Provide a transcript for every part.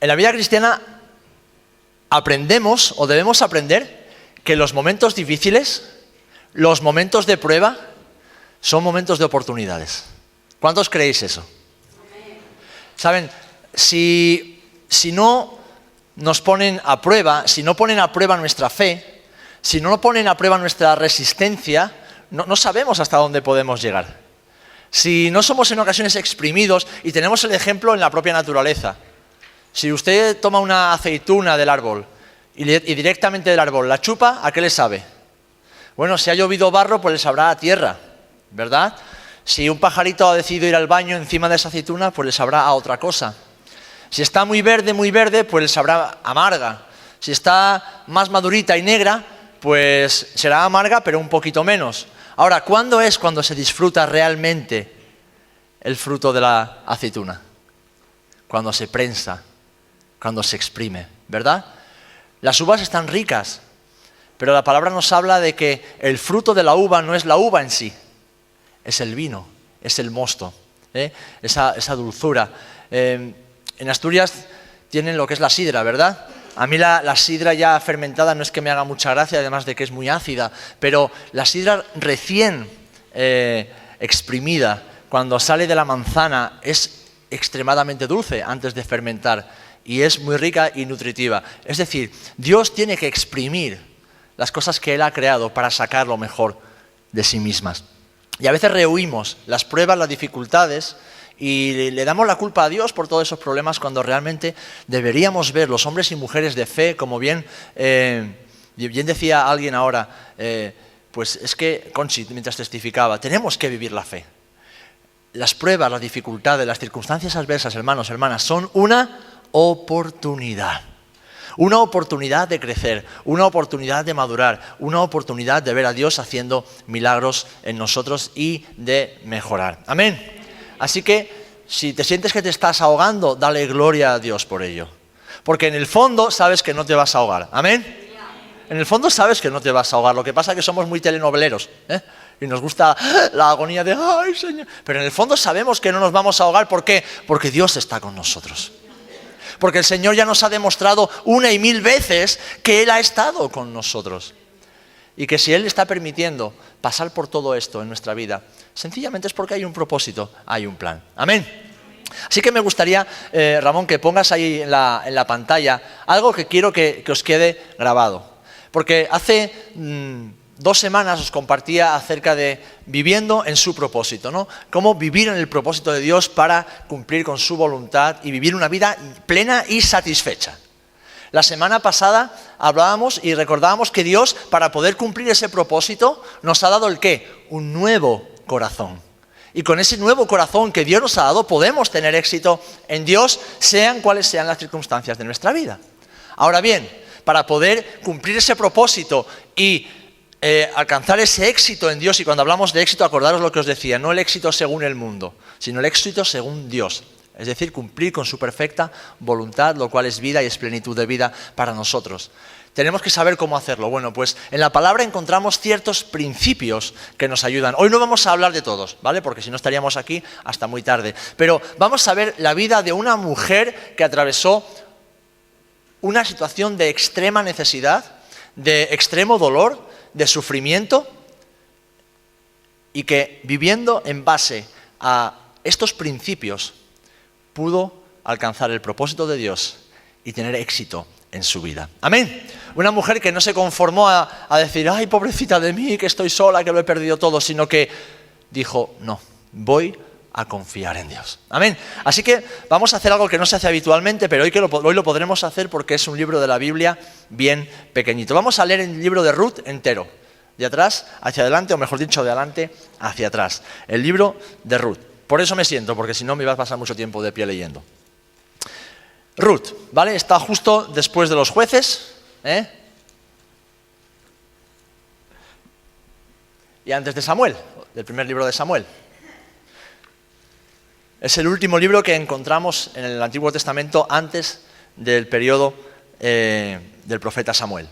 En la vida cristiana aprendemos o debemos aprender que los momentos difíciles, los momentos de prueba, son momentos de oportunidades. ¿Cuántos creéis eso? Saben, si no nos ponen a prueba, si no ponen a prueba nuestra fe, si no ponen a prueba nuestra resistencia, no sabemos hasta dónde podemos llegar. Si no somos en ocasiones exprimidos, y tenemos el ejemplo en la propia naturaleza. Si usted toma una aceituna del árbol y directamente del árbol la chupa, ¿a qué le sabe? Bueno, si ha llovido barro, pues le sabrá a tierra, ¿verdad? Si un pajarito ha decidido ir al baño encima de esa aceituna, pues le sabrá a otra cosa. Si está muy verde, pues le sabrá amarga. Si está más madurita y negra, pues será amarga, pero un poquito menos. Ahora, ¿cuándo es cuando se disfruta realmente el fruto de la aceituna? Cuando se prensa, cuando se exprime, ¿verdad? Las uvas están ricas, pero la palabra nos habla de que el fruto de la uva no es la uva en sí, es el vino, es el mosto, esa dulzura. En Asturias tienen lo que es la sidra, ¿verdad? A mí la sidra ya fermentada no es que me haga mucha gracia, además de que es muy ácida, pero la sidra recién exprimida, cuando sale de la manzana, es extremadamente dulce antes de fermentar y es muy rica y nutritiva. Es decir, Dios tiene que exprimir las cosas que Él ha creado para sacar lo mejor de sí mismas. Y a veces rehuimos las pruebas, las dificultades, y le damos la culpa a Dios por todos esos problemas cuando realmente deberíamos ver los hombres y mujeres de fe, como bien decía alguien ahora, pues es que, Conchi, mientras testificaba, tenemos que vivir la fe. Las pruebas, las dificultades, las circunstancias adversas, hermanos, hermanas, son una oportunidad. Una oportunidad de crecer, una oportunidad de madurar, una oportunidad de ver a Dios haciendo milagros en nosotros y de mejorar. Amén. Así que, si te sientes que te estás ahogando, dale gloria a Dios por ello. Porque en el fondo sabes que no te vas a ahogar. ¿Amén? En el fondo sabes que no te vas a ahogar. Lo que pasa es que somos muy telenoveleros, y nos gusta la agonía de ¡ay, Señor! Pero en el fondo sabemos que no nos vamos a ahogar. ¿Por qué? Porque Dios está con nosotros. Porque el Señor ya nos ha demostrado 1 y 1000 veces que Él ha estado con nosotros. Y que si Él está permitiendo pasar por todo esto en nuestra vida, sencillamente es porque hay un propósito, hay un plan. Amén. Así que me gustaría, Ramón, que pongas ahí en la pantalla algo que quiero que os quede grabado. Porque hace 2 semanas os compartía acerca de viviendo en su propósito, ¿no? Cómo vivir en el propósito de Dios para cumplir con su voluntad y vivir una vida plena y satisfecha. La semana pasada hablábamos y recordábamos que Dios, para poder cumplir ese propósito, nos ha dado ¿el qué? Un nuevo corazón. Y con ese nuevo corazón que Dios nos ha dado, podemos tener éxito en Dios, sean cuales sean las circunstancias de nuestra vida. Ahora bien, para poder cumplir ese propósito y alcanzar ese éxito en Dios, y cuando hablamos de éxito, acordaros lo que os decía, no el éxito según el mundo, sino el éxito según Dios. Es decir, cumplir con su perfecta voluntad, lo cual es vida y es plenitud de vida para nosotros. Tenemos que saber cómo hacerlo. Bueno, pues en la palabra encontramos ciertos principios que nos ayudan. Hoy no vamos a hablar de todos, ¿vale? Porque si no estaríamos aquí hasta muy tarde. Pero vamos a ver la vida de una mujer que atravesó una situación de extrema necesidad, de extremo dolor, de sufrimiento, y que viviendo en base a estos principios pudo alcanzar el propósito de Dios y tener éxito en su vida. Amén. Una mujer que no se conformó a decir, ay, pobrecita de mí, que estoy sola, que lo he perdido todo, sino que dijo, no, voy a confiar en Dios. Amén. Así que vamos a hacer algo que no se hace habitualmente, pero hoy lo podremos hacer porque es un libro de la Biblia bien pequeñito. Vamos a leer el libro de Ruth entero, de atrás hacia adelante, o mejor dicho, de adelante hacia atrás. El libro de Ruth. Por eso me siento, porque si no me iba a pasar mucho tiempo de pie leyendo. Ruth, ¿vale? Está justo después de los jueces, y antes de Samuel, del primer libro de Samuel. Es el último libro que encontramos en el Antiguo Testamento antes del periodo del profeta Samuel.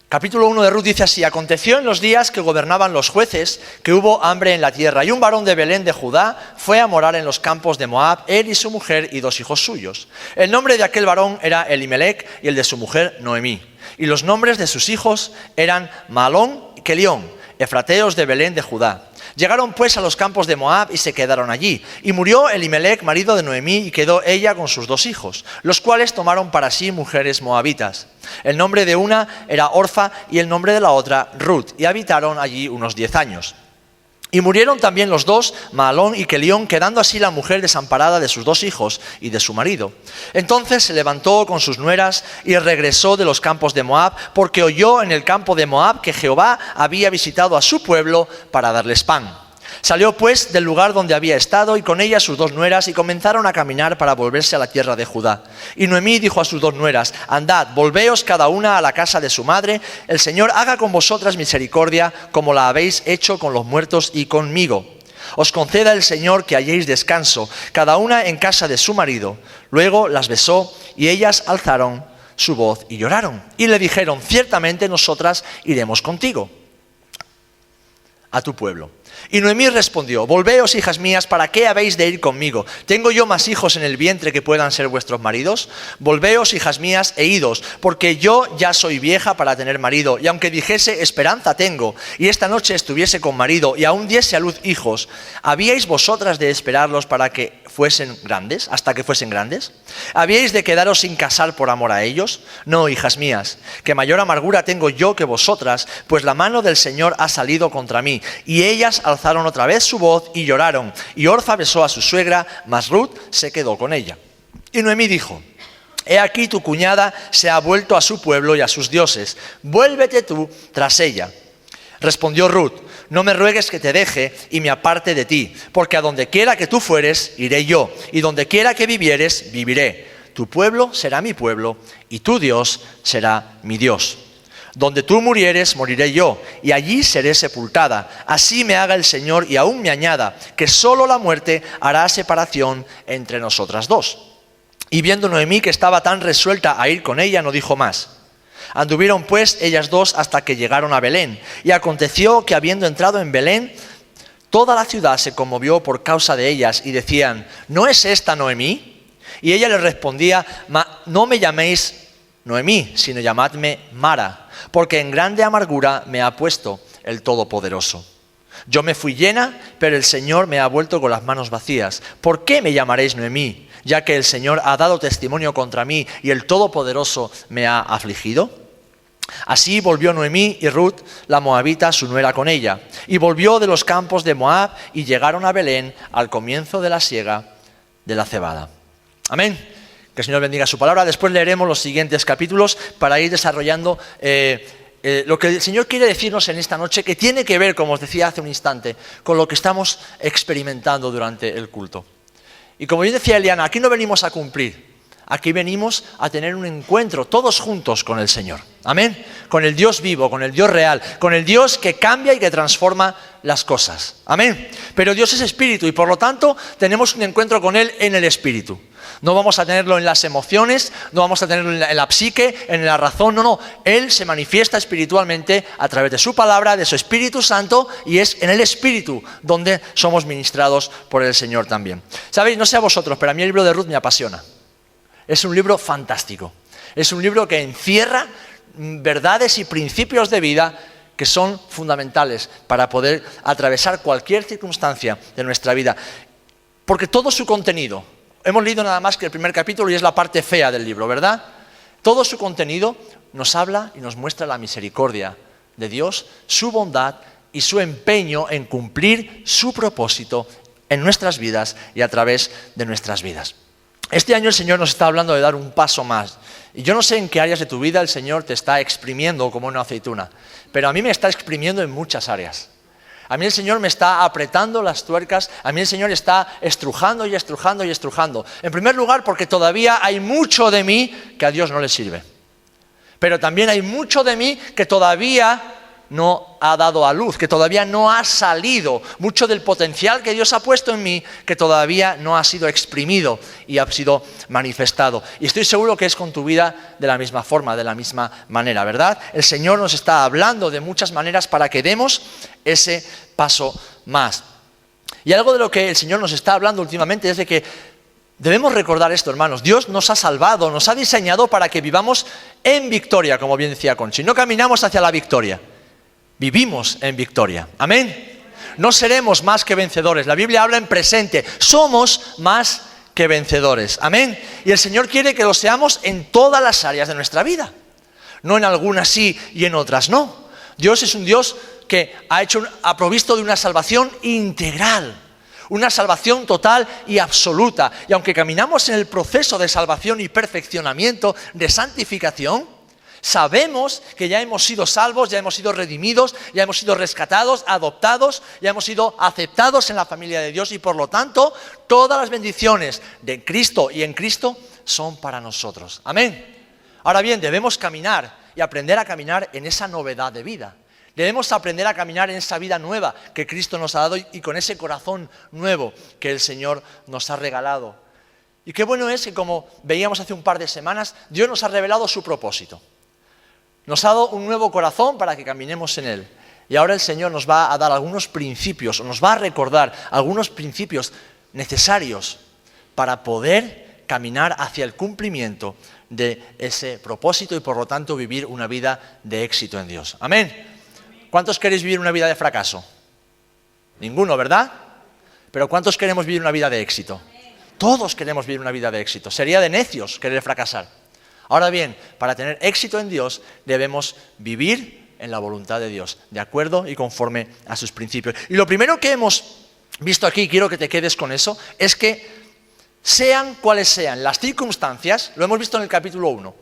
Capítulo 1 de Ruth dice así: aconteció en los días que gobernaban los jueces que hubo hambre en la tierra, y un varón de Belén de Judá fue a morar en los campos de Moab, él y su mujer y 2 hijos suyos. El nombre de aquel varón era Elimelec y el de su mujer Noemí. Y los nombres de sus hijos eran Mahlón y Kelión, efrateos de Belén de Judá. Llegaron pues a los campos de Moab y se quedaron allí. Y murió Elimelec, marido de Noemí, y quedó ella con sus 2 hijos, los cuales tomaron para sí mujeres moabitas. El nombre de una era Orfa y el nombre de la otra Ruth, y habitaron allí unos 10 años. Y murieron también los 2, Mahlón y Kelión, quedando así la mujer desamparada de sus 2 hijos y de su marido. Entonces se levantó con sus nueras y regresó de los campos de Moab, porque oyó en el campo de Moab que Jehová había visitado a su pueblo para darles pan. Salió pues del lugar donde había estado y con ella sus 2 nueras y comenzaron a caminar para volverse a la tierra de Judá. Y Noemí dijo a sus 2 nueras: andad, volveos cada una a la casa de su madre, el Señor haga con vosotras misericordia como la habéis hecho con los muertos y conmigo. Os conceda el Señor que halléis descanso, cada una en casa de su marido. Luego las besó y ellas alzaron su voz y lloraron. Y le dijeron: ciertamente nosotras iremos contigo a tu pueblo. Y Noemí respondió: volveos, hijas mías, ¿para qué habéis de ir conmigo? ¿Tengo yo más hijos en el vientre que puedan ser vuestros maridos? Volveos, hijas mías, e idos, porque yo ya soy vieja para tener marido, y aunque dijese esperanza tengo, y esta noche estuviese con marido, y aún diese a luz hijos, ¿habíais vosotras de esperarlos para que fuesen grandes, hasta que fuesen grandes? ¿Habíais de quedaros sin casar por amor a ellos? No, hijas mías, que mayor amargura tengo yo que vosotras, pues la mano del Señor ha salido contra mí. Y ellas alzaron otra vez su voz y lloraron. Y Orfa besó a su suegra, mas Ruth se quedó con ella. Y Noemí dijo: he aquí tu cuñada se ha vuelto a su pueblo y a sus dioses. Vuélvete tú tras ella. Respondió Ruth: no me ruegues que te deje y me aparte de ti, porque a donde quiera que tú fueres, iré yo, y donde quiera que vivieres, viviré. Tu pueblo será mi pueblo, y tu Dios será mi Dios. Donde tú murieres, moriré yo, y allí seré sepultada. Así me haga el Señor y aún me añada, que solo la muerte hará separación entre nosotras 2. Y viendo Noemí que estaba tan resuelta a ir con ella, no dijo más. Anduvieron pues ellas 2 hasta que llegaron a Belén. Y aconteció que habiendo entrado en Belén, toda la ciudad se conmovió por causa de ellas y decían: ¿no es esta Noemí? Y ella les respondía: no me llaméis Noemí, sino llamadme Mara, porque en grande amargura me ha puesto el Todopoderoso. Yo me fui llena, pero el Señor me ha vuelto con las manos vacías. ¿Por qué me llamaréis Noemí, ya que el Señor ha dado testimonio contra mí y el Todopoderoso me ha afligido? Así volvió Noemí y Ruth, la moabita, su nuera, con ella. Y volvió de los campos de Moab y llegaron a Belén al comienzo de la siega de la cebada. Amén. Que el Señor bendiga su palabra. Después leeremos los siguientes capítulos para ir desarrollando lo que el Señor quiere decirnos en esta noche, que tiene que ver, como os decía hace un instante, con lo que estamos experimentando durante el culto. Y como bien decía Eliana, aquí no venimos a cumplir, aquí venimos a tener un encuentro todos juntos con el Señor. Amén. Con el Dios vivo, con el Dios real, con el Dios que cambia y que transforma las cosas. Amén. Pero Dios es espíritu y por lo tanto tenemos un encuentro con Él en el espíritu. No vamos a tenerlo en las emociones, no vamos a tenerlo en la psique, en la razón, no. Él se manifiesta espiritualmente a través de su palabra, de su Espíritu Santo, y es en el Espíritu donde somos ministrados por el Señor también. ¿Sabéis? No sé a vosotros, pero a mí el libro de Ruth me apasiona. Es un libro fantástico. Es un libro que encierra verdades y principios de vida que son fundamentales para poder atravesar cualquier circunstancia de nuestra vida. Porque todo su contenido, hemos leído nada más que el primer capítulo y es la parte fea del libro, ¿verdad? Todo su contenido nos habla y nos muestra la misericordia de Dios, su bondad y su empeño en cumplir su propósito en nuestras vidas y a través de nuestras vidas. Este año el Señor nos está hablando de dar un paso más. Y yo no sé en qué áreas de tu vida el Señor te está exprimiendo como una aceituna, pero a mí me está exprimiendo en muchas áreas. A mí el Señor me está apretando las tuercas, a mí el Señor está estrujando y estrujando y estrujando. En primer lugar, porque todavía hay mucho de mí que a Dios no le sirve. Pero también hay mucho de mí que todavía no ha dado a luz, que todavía no ha salido, mucho del potencial que Dios ha puesto en mí, que todavía no ha sido exprimido y ha sido manifestado. Y estoy seguro que es con tu vida de la misma forma, de la misma manera, ¿verdad? El Señor nos está hablando de muchas maneras para que demos ese paso más. Y algo de lo que el Señor nos está hablando últimamente es de que debemos recordar esto, hermanos. Dios nos ha salvado, nos ha diseñado para que vivamos en victoria, como bien decía Conchi. No caminamos hacia la victoria. Vivimos en victoria. Amén. No seremos más que vencedores. La Biblia habla en presente. Somos más que vencedores. Amén. Y el Señor quiere que lo seamos en todas las áreas de nuestra vida. No en algunas sí y en otras no. Dios es un Dios que ha provisto de una salvación integral. Una salvación total y absoluta. Y aunque caminamos en el proceso de salvación y perfeccionamiento, de santificación, sabemos que ya hemos sido salvos, ya hemos sido redimidos, ya hemos sido rescatados, adoptados, ya hemos sido aceptados en la familia de Dios y por lo tanto todas las bendiciones de Cristo y en Cristo son para nosotros. Amén. Ahora bien, debemos caminar y aprender a caminar en esa novedad de vida. Debemos aprender a caminar en esa vida nueva que Cristo nos ha dado y con ese corazón nuevo que el Señor nos ha regalado. Y qué bueno es que, como veíamos hace un par de semanas, Dios nos ha revelado su propósito. Nos ha dado un nuevo corazón para que caminemos en él. Y ahora el Señor nos va a dar algunos principios, o nos va a recordar algunos principios necesarios para poder caminar hacia el cumplimiento de ese propósito y por lo tanto vivir una vida de éxito en Dios. Amén. ¿Cuántos queréis vivir una vida de fracaso? Ninguno, ¿verdad? Pero ¿cuántos queremos vivir una vida de éxito? Todos queremos vivir una vida de éxito. Sería de necios querer fracasar. Ahora bien, para tener éxito en Dios debemos vivir en la voluntad de Dios, de acuerdo y conforme a sus principios. Y lo primero que hemos visto aquí, quiero que te quedes con eso, es que sean cuales sean las circunstancias, lo hemos visto en el capítulo 1,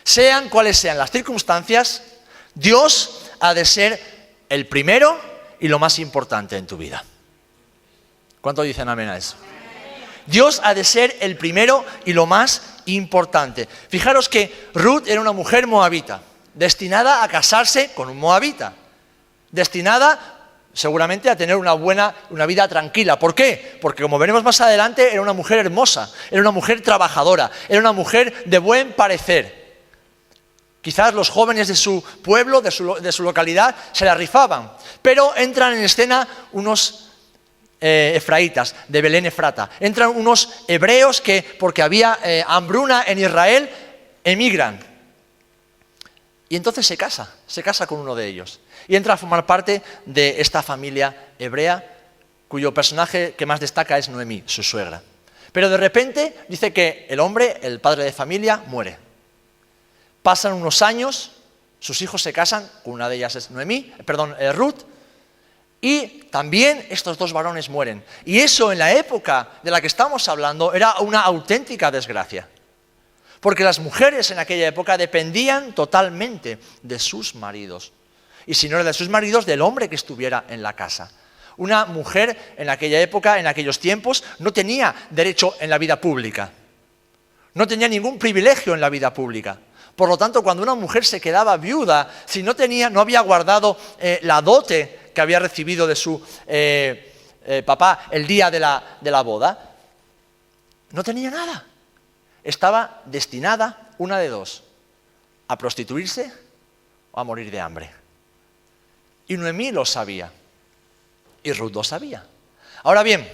sean cuales sean las circunstancias, Dios ha de ser el primero y lo más importante en tu vida. ¿Cuánto dicen amén a eso? Dios ha de ser el primero y lo más importante. Fijaros que Ruth era una mujer moabita, destinada a casarse con un moabita, destinada seguramente a tener una vida tranquila. ¿Por qué? Porque como veremos más adelante, era una mujer hermosa, era una mujer trabajadora, era una mujer de buen parecer. Quizás los jóvenes de su pueblo, de su localidad, se la rifaban, pero entran en escena unos efraitas, de Belén Efrata. Entran unos hebreos que, porque había hambruna en Israel, emigran. Y entonces se casa con uno de ellos. Y entra a formar parte de esta familia hebrea, cuyo personaje que más destaca es Noemí, su suegra. Pero de repente dice que el hombre, el padre de familia, muere. Pasan unos años, sus hijos se casan, una de ellas es Ruth, y también estos dos varones mueren. Y eso en la época de la que estamos hablando era una auténtica desgracia. Porque las mujeres en aquella época dependían totalmente de sus maridos. Y si no era de sus maridos, del hombre que estuviera en la casa. Una mujer en aquella época, en aquellos tiempos, no tenía derecho en la vida pública. No tenía ningún privilegio en la vida pública. Por lo tanto, cuando una mujer se quedaba viuda, si no había guardado la dote que había recibido de su papá el día de la boda, no tenía nada. Estaba destinada, una de dos, a prostituirse o a morir de hambre. Y Noemí lo sabía. Y Ruth lo sabía. Ahora bien,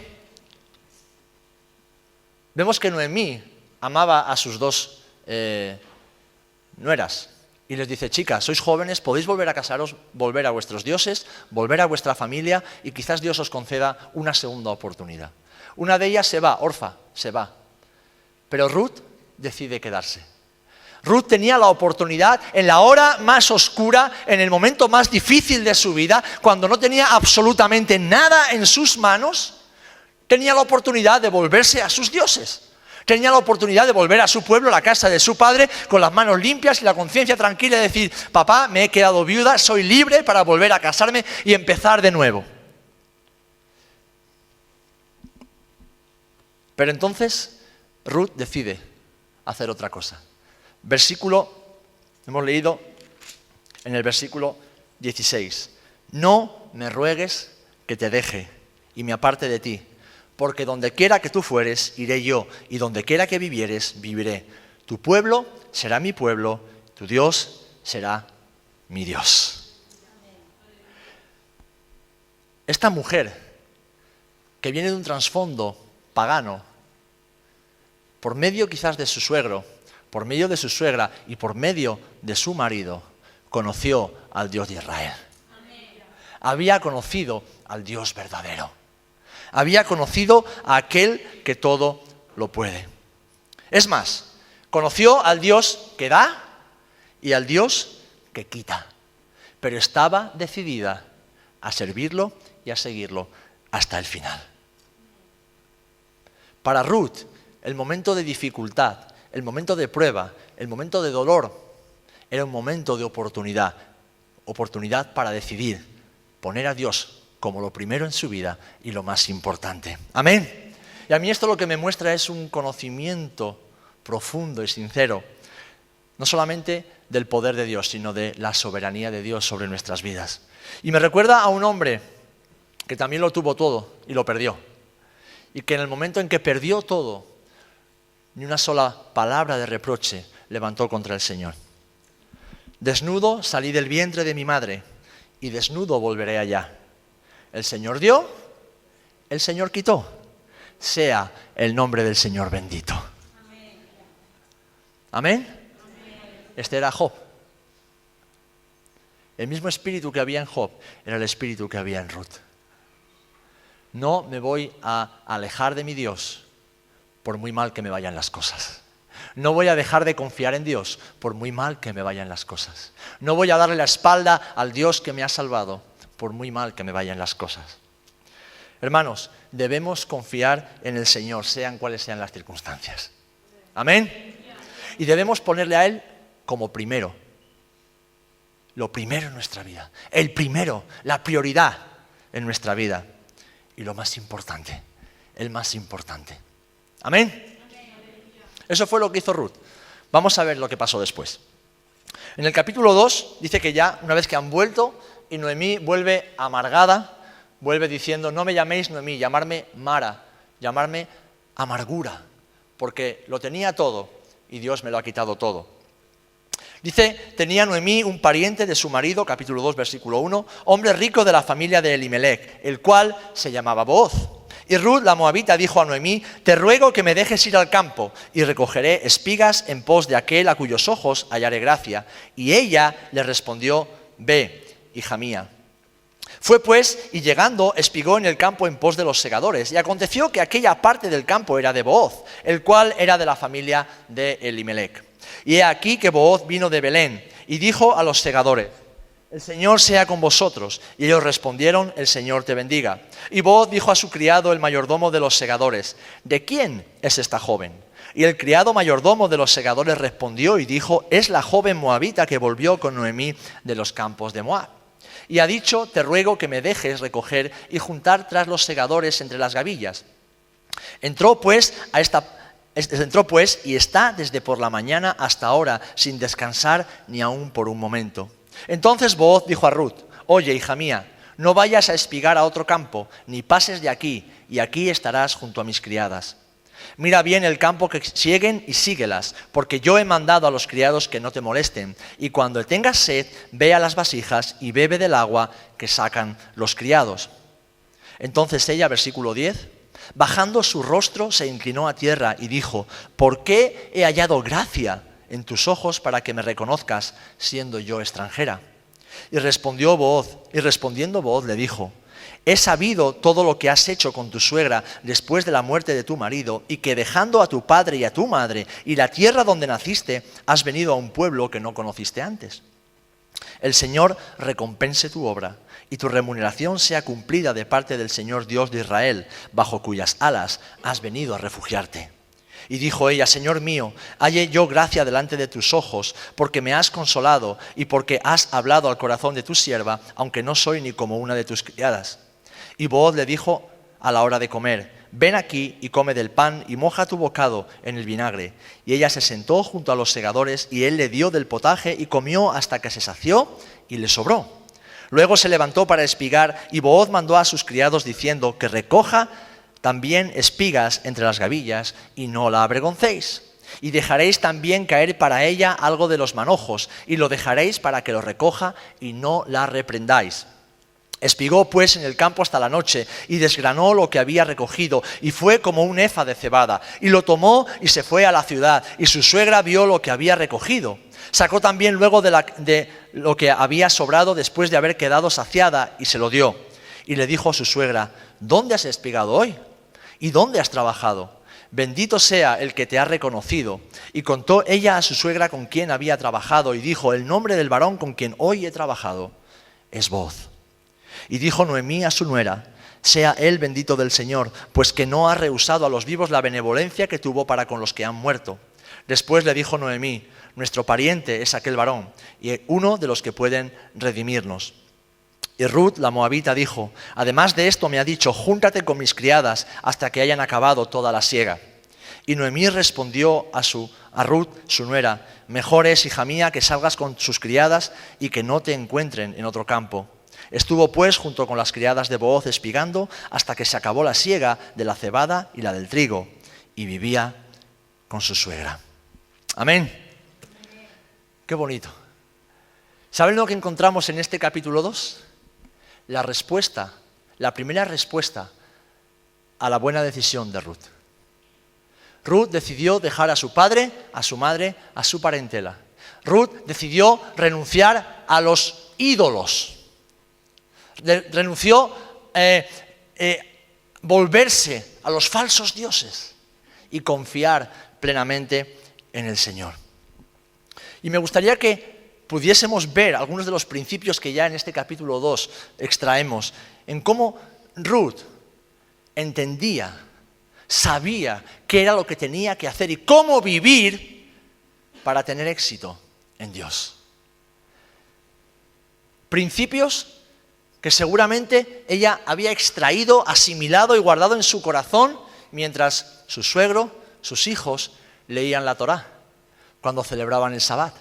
vemos que Noemí amaba a sus dos nueras. Y les dice, chicas, sois jóvenes, podéis volver a casaros, volver a vuestros dioses, volver a vuestra familia y quizás Dios os conceda una segunda oportunidad. Una de ellas se va, Orfa, se va. Pero Ruth decide quedarse. Ruth tenía la oportunidad en la hora más oscura, en el momento más difícil de su vida, cuando no tenía absolutamente nada en sus manos, tenía la oportunidad de volverse a sus dioses. Tenía la oportunidad de volver a su pueblo, a la casa de su padre, con las manos limpias y la conciencia tranquila y decir, papá, me he quedado viuda, soy libre para volver a casarme y empezar de nuevo. Pero entonces Ruth decide hacer otra cosa. Hemos leído en el versículo 16. No me ruegues que te deje y me aparte de ti, porque donde quiera que tú fueres, iré yo, y donde quiera que vivieres, viviré. Tu pueblo será mi pueblo, tu Dios será mi Dios. Esta mujer, que viene de un trasfondo pagano, por medio quizás de su suegro, por medio de su suegra y por medio de su marido, conoció al Dios de Israel. Había conocido al Dios verdadero. Había conocido a aquel que todo lo puede. Es más, conoció al Dios que da y al Dios que quita. Pero estaba decidida a servirlo y a seguirlo hasta el final. Para Ruth, el momento de dificultad, el momento de prueba, el momento de dolor, era un momento de oportunidad. Oportunidad para decidir poner a Dios como lo primero en su vida y lo más importante. Amén. Y a mí esto lo que me muestra es un conocimiento profundo y sincero, no solamente del poder de Dios, sino de la soberanía de Dios sobre nuestras vidas. Y me recuerda a un hombre que también lo tuvo todo y lo perdió. Y que en el momento en que perdió todo, ni una sola palabra de reproche levantó contra el Señor. Desnudo salí del vientre de mi madre y desnudo volveré allá. El Señor dio, el Señor quitó. Sea el nombre del Señor bendito. ¿Amén? Este era Job. El mismo espíritu que había en Job era el espíritu que había en Ruth. No me voy a alejar de mi Dios por muy mal que me vayan las cosas. No voy a dejar de confiar en Dios por muy mal que me vayan las cosas. No voy a darle la espalda al Dios que me ha salvado por muy mal que me vayan las cosas. Hermanos, debemos confiar en el Señor, sean cuales sean las circunstancias. ¿Amén? Y debemos ponerle a Él como primero. Lo primero en nuestra vida. El primero, la prioridad en nuestra vida. Y lo más importante, el más importante. ¿Amén? Eso fue lo que hizo Ruth. Vamos a ver lo que pasó después. En el capítulo 2 dice que ya, una vez que han vuelto, y Noemí vuelve amargada, vuelve diciendo, no me llaméis Noemí, llamarme Mara, llamarme amargura, porque lo tenía todo y Dios me lo ha quitado todo. Dice, tenía Noemí un pariente de su marido, capítulo 2, versículo 1, hombre rico de la familia de Elimelec, el cual se llamaba Booz. Y Ruth, la moabita, dijo a Noemí, te ruego que me dejes ir al campo y recogeré espigas en pos de aquel a cuyos ojos hallaré gracia. Y ella le respondió, ve, hija mía. Fue pues, y llegando, espigó en el campo en pos de los segadores. Y aconteció que aquella parte del campo era de Booz, el cual era de la familia de Elimelec. Y he aquí que Booz vino de Belén y dijo a los segadores, el Señor sea con vosotros. Y ellos respondieron, el Señor te bendiga. Y Booz dijo a su criado, el mayordomo de los segadores, ¿de quién es esta joven? Y el criado mayordomo de los segadores respondió y dijo, es la joven moabita que volvió con Noemí de los campos de Moab. Y ha dicho, te ruego que me dejes recoger y juntar tras los segadores entre las gavillas. Entró pues y está desde por la mañana hasta ahora sin descansar ni aun por un momento. Entonces Booz dijo a Ruth, oye, hija mía, no vayas a espigar a otro campo, ni pases de aquí, y aquí estarás junto a mis criadas. Mira bien el campo que sieguen y síguelas, porque yo he mandado a los criados que no te molesten, y cuando tengas sed, ve a las vasijas y bebe del agua que sacan los criados. Entonces ella, versículo 10, bajando su rostro, se inclinó a tierra y dijo, ¿por qué he hallado gracia en tus ojos para que me reconozcas, siendo yo extranjera? Y respondiendo Booz le dijo, he sabido todo lo que has hecho con tu suegra después de la muerte de tu marido, y que dejando a tu padre y a tu madre y la tierra donde naciste, has venido a un pueblo que no conociste antes. El Señor recompense tu obra, y tu remuneración sea cumplida de parte del Señor Dios de Israel, bajo cuyas alas has venido a refugiarte. Y dijo ella, Señor mío, halle yo gracia delante de tus ojos, porque me has consolado y porque has hablado al corazón de tu sierva, aunque no soy ni como una de tus criadas. Y Booz le dijo a la hora de comer, ven aquí y come del pan y moja tu bocado en el vinagre. Y ella se sentó junto a los segadores y él le dio del potaje y comió hasta que se sació y le sobró. Luego se levantó para espigar y Booz mandó a sus criados diciendo que recoja también espigas entre las gavillas y no la avergoncéis. Y dejaréis también caer para ella algo de los manojos y lo dejaréis para que lo recoja y no la reprendáis. Espigó pues en el campo hasta la noche y desgranó lo que había recogido y fue como un efa de cebada y lo tomó y se fue a la ciudad y su suegra vio lo que había recogido. Sacó también luego de lo que había sobrado después de haber quedado saciada y se lo dio. Y le dijo a su suegra: ¿dónde has espigado hoy? ¿Y dónde has trabajado? Bendito sea el que te ha reconocido. Y contó ella a su suegra con quien había trabajado y dijo: el nombre del varón con quien hoy he trabajado es Booz. Y dijo Noemí a su nuera: sea él bendito del Señor, pues que no ha rehusado a los vivos la benevolencia que tuvo para con los que han muerto. Después le dijo Noemí: nuestro pariente es aquel varón, y uno de los que pueden redimirnos. Y Ruth, la moabita, dijo: además de esto me ha dicho: júntate con mis criadas hasta que hayan acabado toda la siega. Y Noemí respondió a Ruth, su nuera: mejor es, hija mía, que salgas con sus criadas y que no te encuentren en otro campo. Estuvo pues junto con las criadas de Booz espigando hasta que se acabó la siega de la cebada y la del trigo, y vivía con su suegra. Amén. Qué bonito. ¿Saben lo que encontramos en este capítulo 2? La respuesta, la primera respuesta a la buena decisión de Ruth. Ruth decidió dejar a su padre, a su madre, a su parentela. Ruth decidió renunciar a los ídolos. Renunció volverse a los falsos dioses y confiar plenamente en el Señor. Y me gustaría que pudiésemos ver algunos de los principios que ya en este capítulo 2 extraemos, en cómo Ruth entendía, sabía qué era lo que tenía que hacer y cómo vivir para tener éxito en Dios. Principios que seguramente ella había extraído, asimilado y guardado en su corazón mientras su suegro, sus hijos, leían la Torá, cuando celebraban el Sabbat,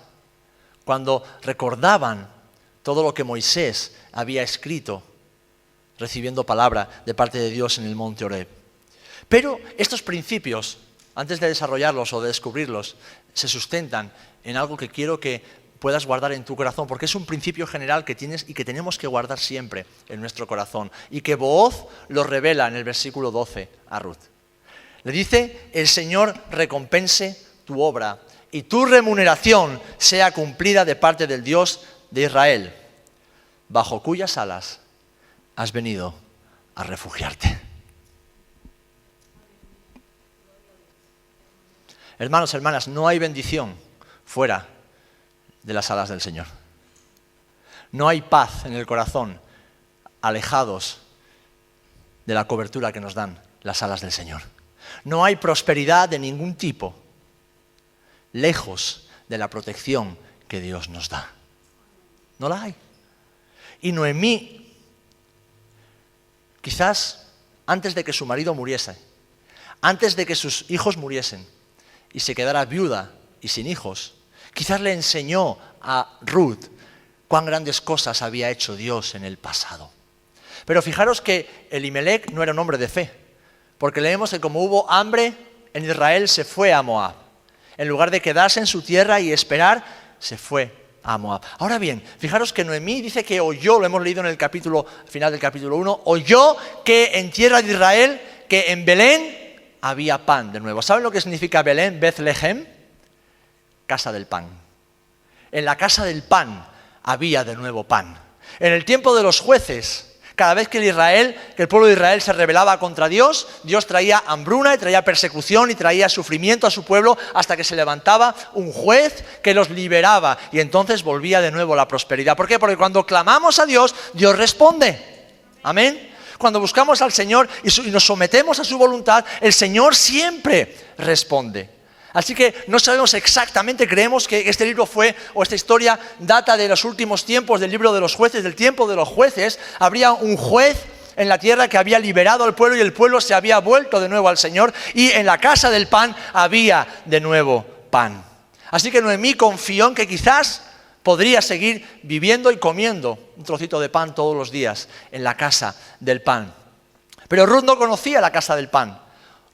cuando recordaban todo lo que Moisés había escrito, recibiendo palabra de parte de Dios en el monte Horeb. Pero estos principios, antes de desarrollarlos o de descubrirlos, se sustentan en algo que quiero que puedas guardar en tu corazón, porque es un principio general que tienes y que tenemos que guardar siempre en nuestro corazón, y que Booz lo revela en el versículo 12 a Ruth. Le dice: el Señor recompense tu obra y tu remuneración sea cumplida de parte del Dios de Israel, bajo cuyas alas has venido a refugiarte. Hermanos, hermanas, no hay bendición fuera de las alas del Señor. No hay paz en el corazón alejados de la cobertura que nos dan las alas del Señor. No hay prosperidad de ningún tipo lejos de la protección que Dios nos da. No la hay. Y Noemí, quizás antes de que su marido muriese, antes de que sus hijos muriesen y se quedara viuda y sin hijos, quizás le enseñó a Ruth cuán grandes cosas había hecho Dios en el pasado. Pero fijaros que Elimelec no era un hombre de fe, porque leemos que como hubo hambre en Israel, se fue a Moab. En lugar de quedarse en su tierra y esperar, se fue a Moab. Ahora bien, fijaros que Noemí dice que oyó, lo hemos leído en el final del capítulo 1, oyó que en tierra de Israel, que en Belén había pan de nuevo. ¿Saben lo que significa Belén, Bethlehem? Casa del pan. En la casa del pan había de nuevo pan. En el tiempo de los jueces, cada vez que el pueblo de Israel se rebelaba contra Dios, Dios traía hambruna y traía persecución y traía sufrimiento a su pueblo hasta que se levantaba un juez que los liberaba y entonces volvía de nuevo la prosperidad. ¿Por qué? Porque cuando clamamos a Dios, Dios responde. Amén. Cuando buscamos al Señor y nos sometemos a su voluntad, el Señor siempre responde. Así que no sabemos exactamente, creemos que este libro esta historia data de los últimos tiempos del libro de los jueces, del tiempo de los jueces. Habría un juez en la tierra que había liberado al pueblo y el pueblo se había vuelto de nuevo al Señor y en la casa del pan había de nuevo pan. Así que Noemí confió en que quizás Podría seguir viviendo y comiendo un trocito de pan todos los días en la casa del pan. Pero Ruth no conocía la casa del pan.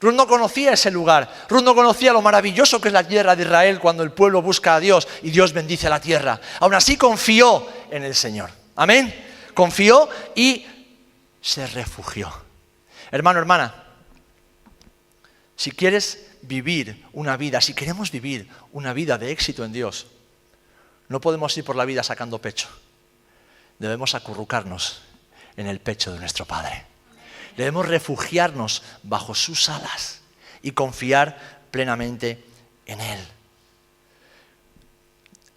Ruth no conocía ese lugar. Ruth no conocía lo maravilloso que es la tierra de Israel cuando el pueblo busca a Dios y Dios bendice la tierra. Aún así confió en el Señor. Amén. Confió y se refugió. Hermano, hermana, si quieres vivir una vida, si queremos vivir una vida de éxito en Dios, no podemos ir por la vida sacando pecho. Debemos acurrucarnos en el pecho de nuestro Padre. Debemos refugiarnos bajo sus alas y confiar plenamente en Él.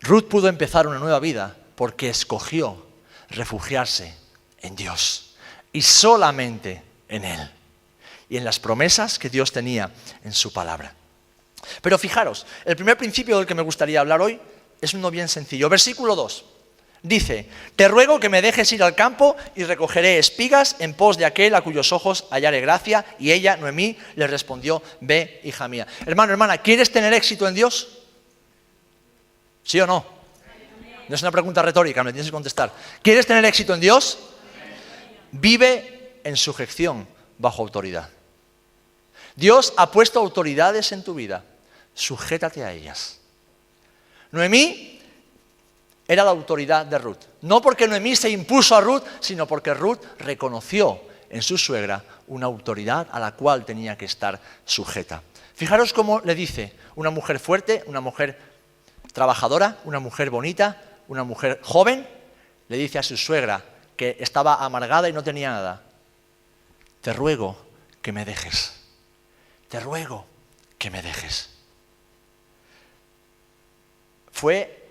Ruth pudo empezar una nueva vida porque escogió refugiarse en Dios y solamente en Él y en las promesas que Dios tenía en su palabra. Pero fijaros, el primer principio del que me gustaría hablar hoy es uno bien sencillo. Versículo 2. Dice, te ruego que me dejes ir al campo y recogeré espigas en pos de aquel a cuyos ojos hallare gracia. Y ella, Noemí, le respondió, ve, hija mía. Hermano, hermana, ¿quieres tener éxito en Dios? ¿Sí o no? No es una pregunta retórica, me tienes que contestar. ¿Quieres tener éxito en Dios? Vive en sujeción bajo autoridad. Dios ha puesto autoridades en tu vida. Sujétate a ellas. Noemí era la autoridad de Ruth. No porque Noemí se impuso a Ruth, sino porque Ruth reconoció en su suegra una autoridad a la cual tenía que estar sujeta. Fijaros cómo le dice una mujer fuerte, una mujer trabajadora, una mujer bonita, una mujer joven, le dice a su suegra que estaba amargada y no tenía nada. Te ruego que me dejes. Te ruego que me dejes. Fue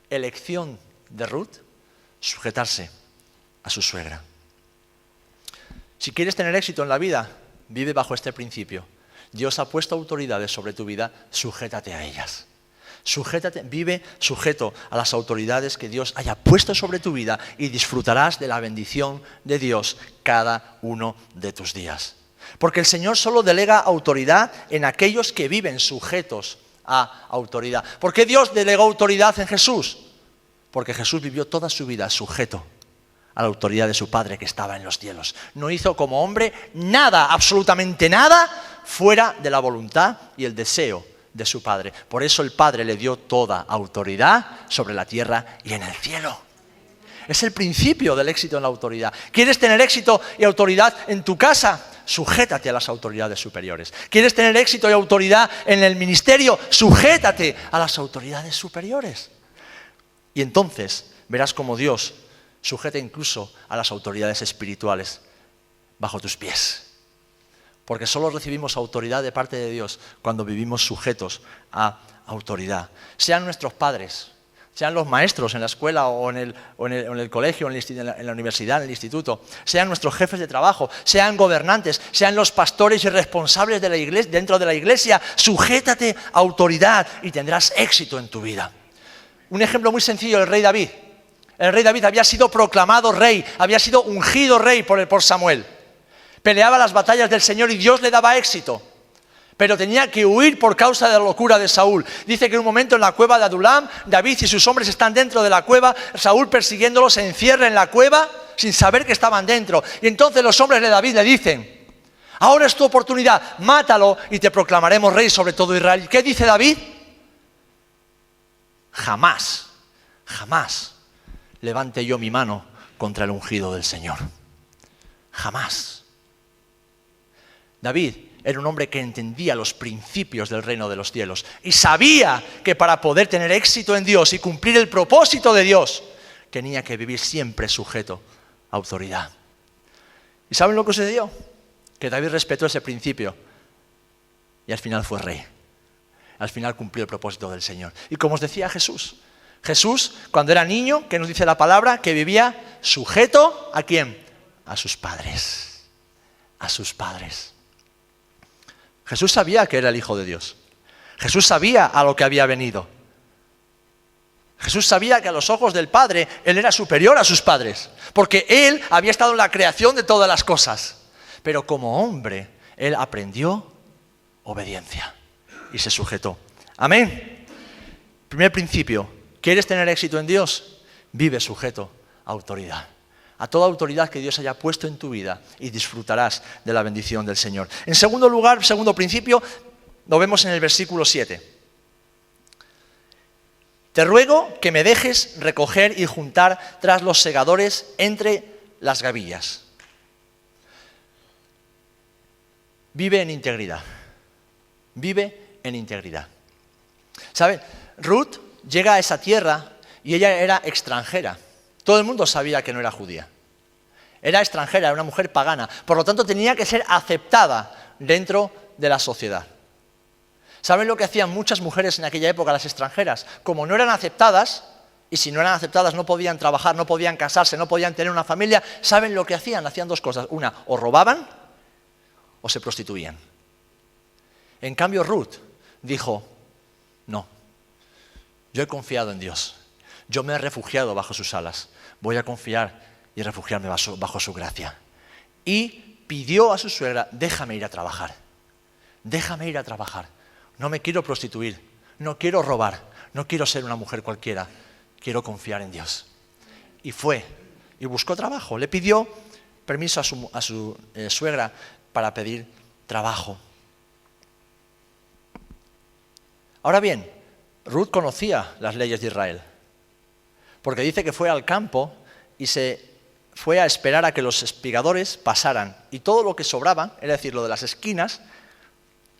elección de Ruth sujetarse a su suegra. Si quieres tener éxito en la vida, vive bajo este principio. Dios ha puesto autoridades sobre tu vida, sujétate a ellas. Sujétate, vive sujeto a las autoridades que Dios haya puesto sobre tu vida y disfrutarás de la bendición de Dios cada uno de tus días. Porque el Señor solo delega autoridad en aquellos que viven sujetos a autoridad. ¿Por qué Dios delegó autoridad en Jesús? Porque Jesús vivió toda su vida sujeto a la autoridad de su Padre que estaba en los cielos. No hizo como hombre nada, absolutamente nada, fuera de la voluntad y el deseo de su Padre. Por eso el Padre le dio toda autoridad sobre la tierra y en el cielo. Es el principio del éxito en la autoridad. ¿Quieres tener éxito y autoridad en tu casa? Sujétate a las autoridades superiores. ¿Quieres tener éxito y autoridad en el ministerio? Sujétate a las autoridades superiores. Y entonces verás cómo Dios sujeta incluso a las autoridades espirituales bajo tus pies. Porque solo recibimos autoridad de parte de Dios cuando vivimos sujetos a autoridad. Sean nuestros padres, sean los maestros en la escuela o en el colegio, en la universidad, en el instituto, sean nuestros jefes de trabajo, sean gobernantes, sean los pastores y responsables de la iglesia, dentro de la iglesia, sujétate a autoridad y tendrás éxito en tu vida. Un ejemplo muy sencillo, el rey David. El rey David había sido proclamado rey, había sido ungido rey por Samuel. Peleaba las batallas del Señor y Dios le daba éxito. Pero tenía que huir por causa de la locura de Saúl. Dice que en un momento en la cueva de Adulam, David y sus hombres están dentro de la cueva, Saúl persiguiéndolos se encierra en la cueva sin saber que estaban dentro. Y entonces los hombres de David le dicen, ahora es tu oportunidad, mátalo y te proclamaremos rey sobre todo Israel. ¿Y qué dice David? Jamás, jamás levante yo mi mano contra el ungido del Señor. Jamás. David era un hombre que entendía los principios del reino de los cielos y sabía que para poder tener éxito en Dios y cumplir el propósito de Dios, tenía que vivir siempre sujeto a autoridad. ¿Y saben lo que sucedió? Que David respetó ese principio y al final fue rey. Al final cumplió el propósito del Señor. Y como os decía Jesús, cuando era niño, ¿qué nos dice la palabra? Que vivía sujeto ¿a quién? A sus padres. A sus padres. Jesús sabía que era el Hijo de Dios. Jesús sabía a lo que había venido. Jesús sabía que a los ojos del Padre, Él era superior a sus padres. Porque Él había estado en la creación de todas las cosas. Pero como hombre, Él aprendió obediencia y se sujetó. Amén. Primer principio, ¿Quieres tener éxito en Dios? Vive sujeto a autoridad. A toda autoridad que Dios haya puesto en tu vida y disfrutarás de la bendición del Señor. En segundo lugar, segundo principio, lo vemos en el versículo 7. Te ruego que me dejes recoger y juntar tras los segadores entre las gavillas. Vive en integridad. Vive en integridad. ¿Saben? Ruth llega a esa tierra y ella era extranjera. Todo el mundo sabía que no era judía. Era extranjera, era una mujer pagana. Por lo tanto, tenía que ser aceptada dentro de la sociedad. ¿Saben lo que hacían muchas mujeres en aquella época, las extranjeras? Como no eran aceptadas, y si no eran aceptadas no podían trabajar, no podían casarse, no podían tener una familia, ¿saben lo que hacían? Hacían dos cosas. Una, o robaban o se prostituían. En cambio, Ruth dijo, no, yo he confiado en Dios. Yo me he refugiado bajo sus alas. Voy a confiar y refugiarme bajo su gracia. Y pidió a su suegra, déjame ir a trabajar. Déjame ir a trabajar. No me quiero prostituir, no quiero robar, no quiero ser una mujer cualquiera. Quiero confiar en Dios. Y fue, y buscó trabajo. Le pidió permiso a su suegra para pedir trabajo. Ahora bien, Ruth conocía las leyes de Israel. Porque dice que fue al campo y se fue a esperar a que los espigadores pasaran. Y todo lo que sobraba, es decir, lo de las esquinas,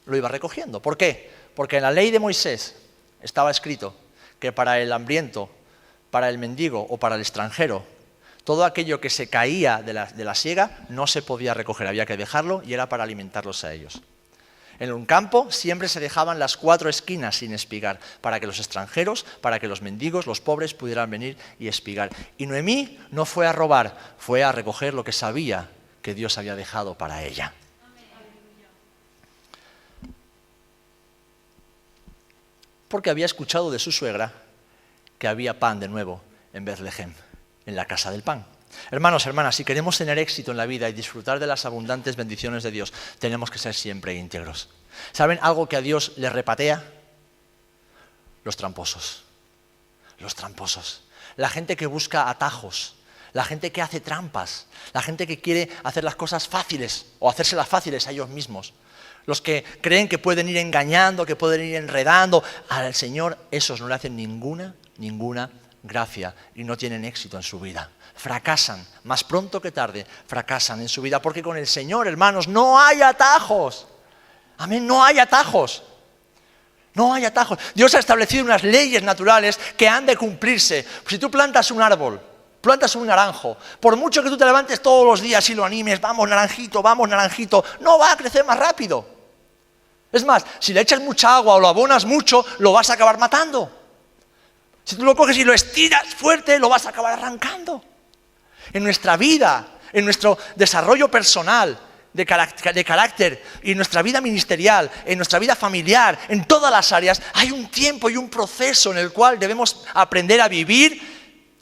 lo iba recogiendo. ¿Por qué? Porque en la ley de Moisés estaba escrito que para el hambriento, para el mendigo o para el extranjero, todo aquello que se caía de la siega no se podía recoger, había que dejarlo y era para alimentarlos a ellos. En un campo siempre se dejaban las 4 esquinas sin espigar, para que los extranjeros, para que los mendigos, los pobres pudieran venir y espigar. Y Noemí no fue a robar, fue a recoger lo que sabía que Dios había dejado para ella. Porque había escuchado de su suegra que había pan de nuevo en Betlehem, en la casa del pan. Hermanos, hermanas, si queremos tener éxito en la vida y disfrutar de las abundantes bendiciones de Dios, tenemos que ser siempre íntegros. ¿Saben algo que a Dios le repatea? Los tramposos. Los tramposos. La gente que busca atajos, la gente que hace trampas, la gente que quiere hacer las cosas fáciles o hacérselas fáciles a ellos mismos. Los que creen que pueden ir engañando, que pueden ir enredando. Al Señor esos no le hacen ninguna gracia y no tienen éxito en su vida. Fracasan, más pronto que tarde, fracasan en su vida. Porque con el Señor, hermanos, no hay atajos. Amén, no hay atajos. No hay atajos. Dios ha establecido unas leyes naturales que han de cumplirse. Si tú plantas un árbol, plantas un naranjo, por mucho que tú te levantes todos los días y lo animes, vamos naranjito, no va a crecer más rápido. Es más, si le echas mucha agua o lo abonas mucho, lo vas a acabar matando. Si tú lo coges y lo estiras fuerte, lo vas a acabar arrancando. En nuestra vida, en nuestro desarrollo personal, de carácter, y en nuestra vida ministerial, en nuestra vida familiar, en todas las áreas, hay un tiempo y un proceso en el cual debemos aprender a vivir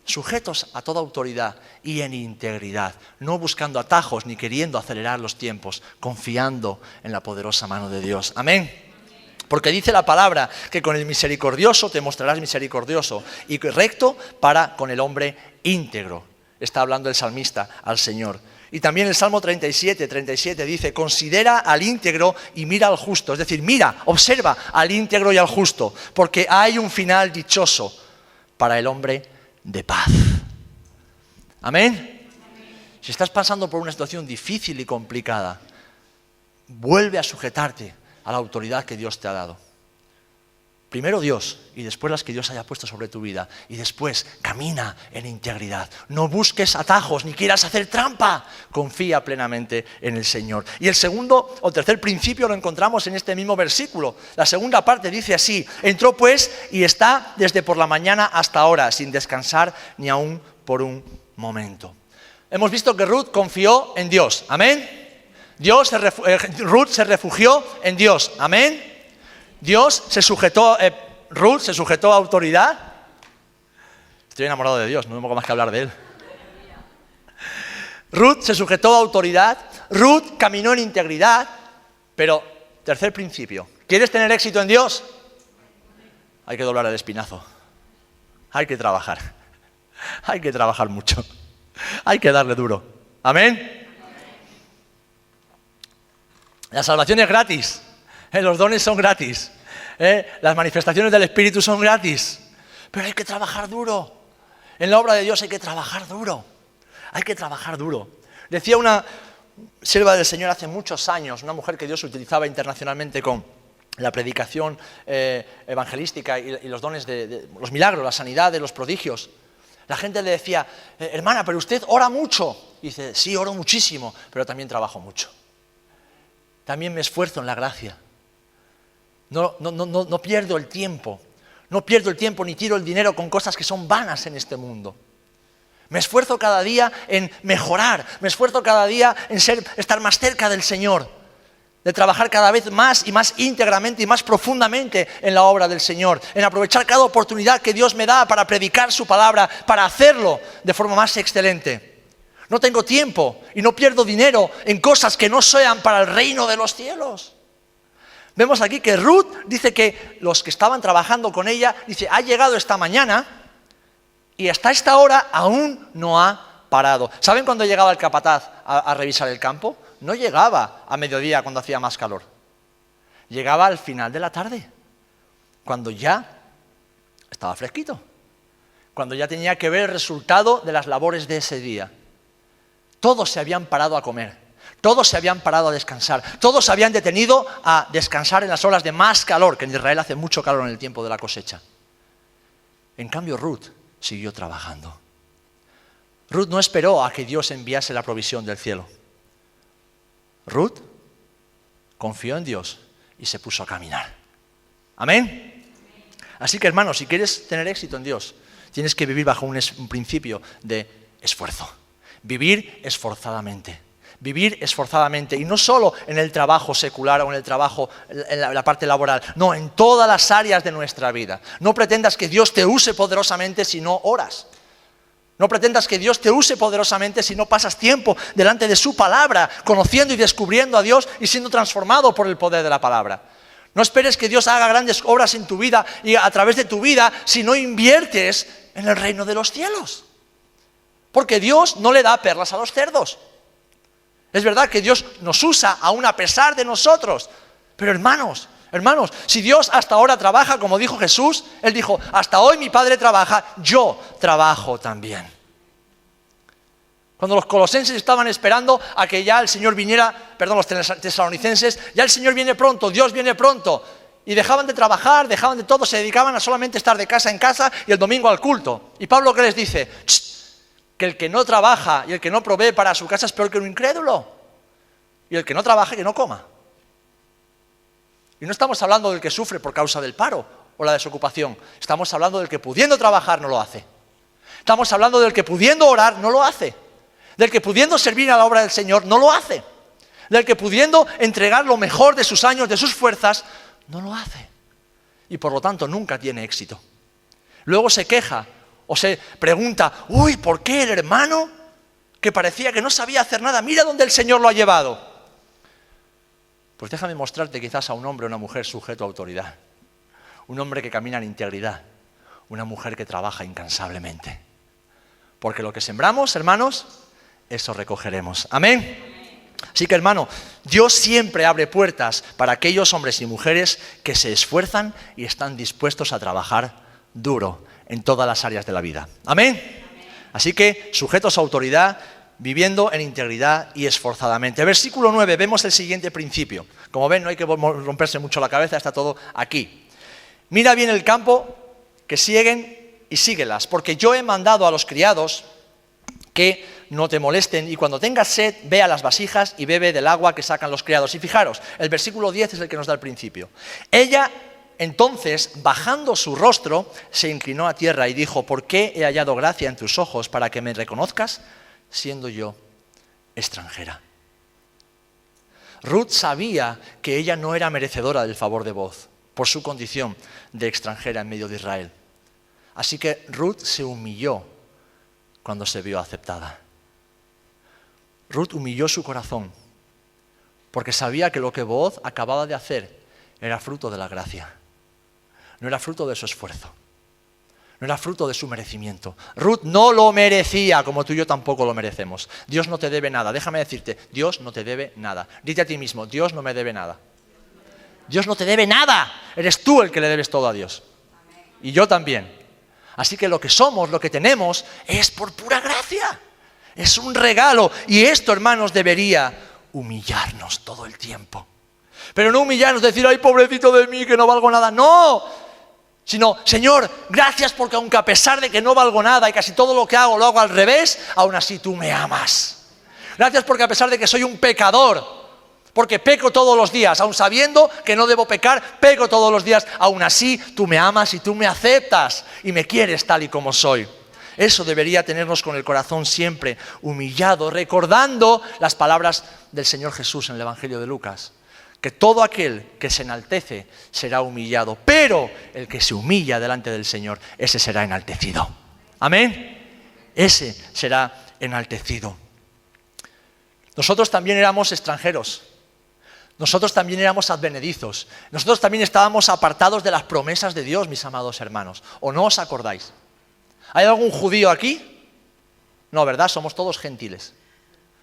sujetos a toda autoridad y en integridad, no buscando atajos ni queriendo acelerar los tiempos, confiando en la poderosa mano de Dios. Amén. Porque dice la palabra que con el misericordioso te mostrarás misericordioso y recto para con el hombre íntegro. Está hablando el salmista al Señor. Y también el Salmo 37 dice, considera al íntegro y mira al justo. Es decir, mira, observa al íntegro y al justo, porque hay un final dichoso para el hombre de paz. Amén. Si estás pasando por una situación difícil y complicada, vuelve a sujetarte a la autoridad que Dios te ha dado. Primero Dios y después las que Dios haya puesto sobre tu vida. Y después camina en integridad. No busques atajos ni quieras hacer trampa. Confía plenamente en el Señor. Y el segundo o tercer principio lo encontramos en este mismo versículo. La segunda parte dice así: entró pues y está desde por la mañana hasta ahora, sin descansar ni aún por un momento. Hemos visto que Ruth confió en Dios. Amén. Ruth se refugió en Dios. Amén. Ruth se sujetó a autoridad. Estoy enamorado de Dios, no tengo más que hablar de Él. Ruth se sujetó a autoridad. Ruth caminó en integridad. Pero, tercer principio, ¿quieres tener éxito en Dios? Hay que doblar el espinazo. hay que trabajar. Hay que trabajar mucho. Hay que darle duro. ¿Amén? La salvación es gratis. Los dones son gratis. Las manifestaciones del Espíritu son gratis. Pero hay que trabajar duro. En la obra de Dios hay que trabajar duro. Hay que trabajar duro. Decía una sierva del Señor hace muchos años, una mujer que Dios utilizaba internacionalmente con la predicación evangelística y los dones de los milagros, la sanidad, de los prodigios. La gente le decía, hermana, pero usted ora mucho. Y dice, sí, oro muchísimo, pero también trabajo mucho. También me esfuerzo en la gracia. No pierdo el tiempo. No pierdo el tiempo ni tiro el dinero con cosas que son vanas en este mundo. Me esfuerzo cada día en mejorar. Me esfuerzo cada día en estar más cerca del Señor. De trabajar cada vez más y más íntegramente y más profundamente en la obra del Señor. En aprovechar cada oportunidad que Dios me da para predicar su palabra, para hacerlo de forma más excelente. No tengo tiempo y no pierdo dinero en cosas que no sean para el reino de los cielos. Vemos aquí que Ruth dice que los que estaban trabajando con ella, dice, ha llegado esta mañana y hasta esta hora aún no ha parado. ¿Saben cuándo llegaba el capataz a revisar el campo? No llegaba a mediodía cuando hacía más calor. Llegaba al final de la tarde, cuando ya estaba fresquito, cuando ya tenía que ver el resultado de las labores de ese día. Todos se habían parado a comer, todos se habían parado a descansar, todos se habían detenido a descansar en las horas de más calor, que en Israel hace mucho calor en el tiempo de la cosecha. En cambio, Ruth siguió trabajando. Ruth no esperó a que Dios enviase la provisión del cielo. Ruth confió en Dios y se puso a caminar. ¿Amén? Así que, hermanos, si quieres tener éxito en Dios, tienes que vivir bajo un principio de esfuerzo. Vivir esforzadamente. Vivir esforzadamente. Y no solo en el trabajo secular o en el trabajo, en la parte laboral. No, en todas las áreas de nuestra vida. No pretendas que Dios te use poderosamente si no oras. No pretendas que Dios te use poderosamente si no pasas tiempo delante de su palabra, conociendo y descubriendo a Dios y siendo transformado por el poder de la palabra. No esperes que Dios haga grandes obras en tu vida y a través de tu vida si no inviertes en el reino de los cielos. Porque Dios no le da perlas a los cerdos. Es verdad que Dios nos usa aún a pesar de nosotros. Pero hermanos, si Dios hasta ahora trabaja, como dijo Jesús, Él dijo, hasta hoy mi Padre trabaja, yo trabajo también. Cuando los colosenses estaban esperando a que ya el Señor viniera, los tesalonicenses, ya el Señor viene pronto, Dios viene pronto. Y dejaban de trabajar, dejaban de todo, se dedicaban a solamente estar de casa en casa y el domingo al culto. Y Pablo, ¿qué les dice? Que el que no trabaja y el que no provee para su casa es peor que un incrédulo. Y el que no trabaja, que no coma. Y no estamos hablando del que sufre por causa del paro o la desocupación. Estamos hablando del que pudiendo trabajar no lo hace. Estamos hablando del que pudiendo orar no lo hace. Del que pudiendo servir a la obra del Señor no lo hace. Del que pudiendo entregar lo mejor de sus años, de sus fuerzas, no lo hace. Y por lo tanto nunca tiene éxito. Luego se queja o se pregunta, uy, ¿por qué el hermano que parecía que no sabía hacer nada, mira dónde el Señor lo ha llevado? Pues déjame mostrarte quizás a un hombre o una mujer sujeto a autoridad. Un hombre que camina en integridad. Una mujer que trabaja incansablemente. Porque lo que sembramos, hermanos, eso recogeremos. Amén. Así que, hermano, Dios siempre abre puertas para aquellos hombres y mujeres que se esfuerzan y están dispuestos a trabajar duro en todas las áreas de la vida. Amén. Así que, sujetos a autoridad, viviendo en integridad y esforzadamente. Versículo 9, vemos el siguiente principio. Como ven, no hay que romperse mucho la cabeza, está todo aquí. Mira bien el campo, que sieguen y síguelas, porque yo he mandado a los criados que no te molesten, y cuando tengas sed, ve a las vasijas y bebe del agua que sacan los criados. Y fijaros, el versículo 10 es el que nos da el principio. Ella, entonces, bajando su rostro, se inclinó a tierra y dijo, ¿por qué he hallado gracia en tus ojos para que me reconozcas, siendo yo extranjera? Ruth sabía que ella no era merecedora del favor de Booz por su condición de extranjera en medio de Israel. Así que Ruth se humilló cuando se vio aceptada. Ruth humilló su corazón porque sabía que lo que Booz acababa de hacer era fruto de la gracia. No era fruto de su esfuerzo. No era fruto de su merecimiento. Ruth no lo merecía, como tú y yo tampoco lo merecemos. Dios no te debe nada. Déjame decirte, Dios no te debe nada. Dite a ti mismo, Dios no me debe nada. Dios no te debe nada. Eres tú el que le debes todo a Dios. Y yo también. Así que lo que somos, lo que tenemos, es por pura gracia. Es un regalo. Y esto, hermanos, debería humillarnos todo el tiempo. Pero no humillarnos, decir, ay, pobrecito de mí, que no valgo nada. No. Sino, Señor, gracias porque aunque a pesar de que no valgo nada y casi todo lo que hago lo hago al revés, aún así tú me amas. Gracias porque a pesar de que soy un pecador, porque peco todos los días, aun sabiendo que no debo pecar, peco todos los días, aún así tú me amas y tú me aceptas y me quieres tal y como soy. Eso debería tenernos con el corazón siempre humillado, recordando las palabras del Señor Jesús en el Evangelio de Lucas. Que todo aquel que se enaltece será humillado, pero el que se humilla delante del Señor, ese será enaltecido. Amén. Ese será enaltecido. Nosotros también éramos extranjeros. Nosotros también éramos advenedizos. Nosotros también estábamos apartados de las promesas de Dios, mis amados hermanos. ¿O no os acordáis? ¿Hay algún judío aquí? No, ¿verdad? Somos todos gentiles.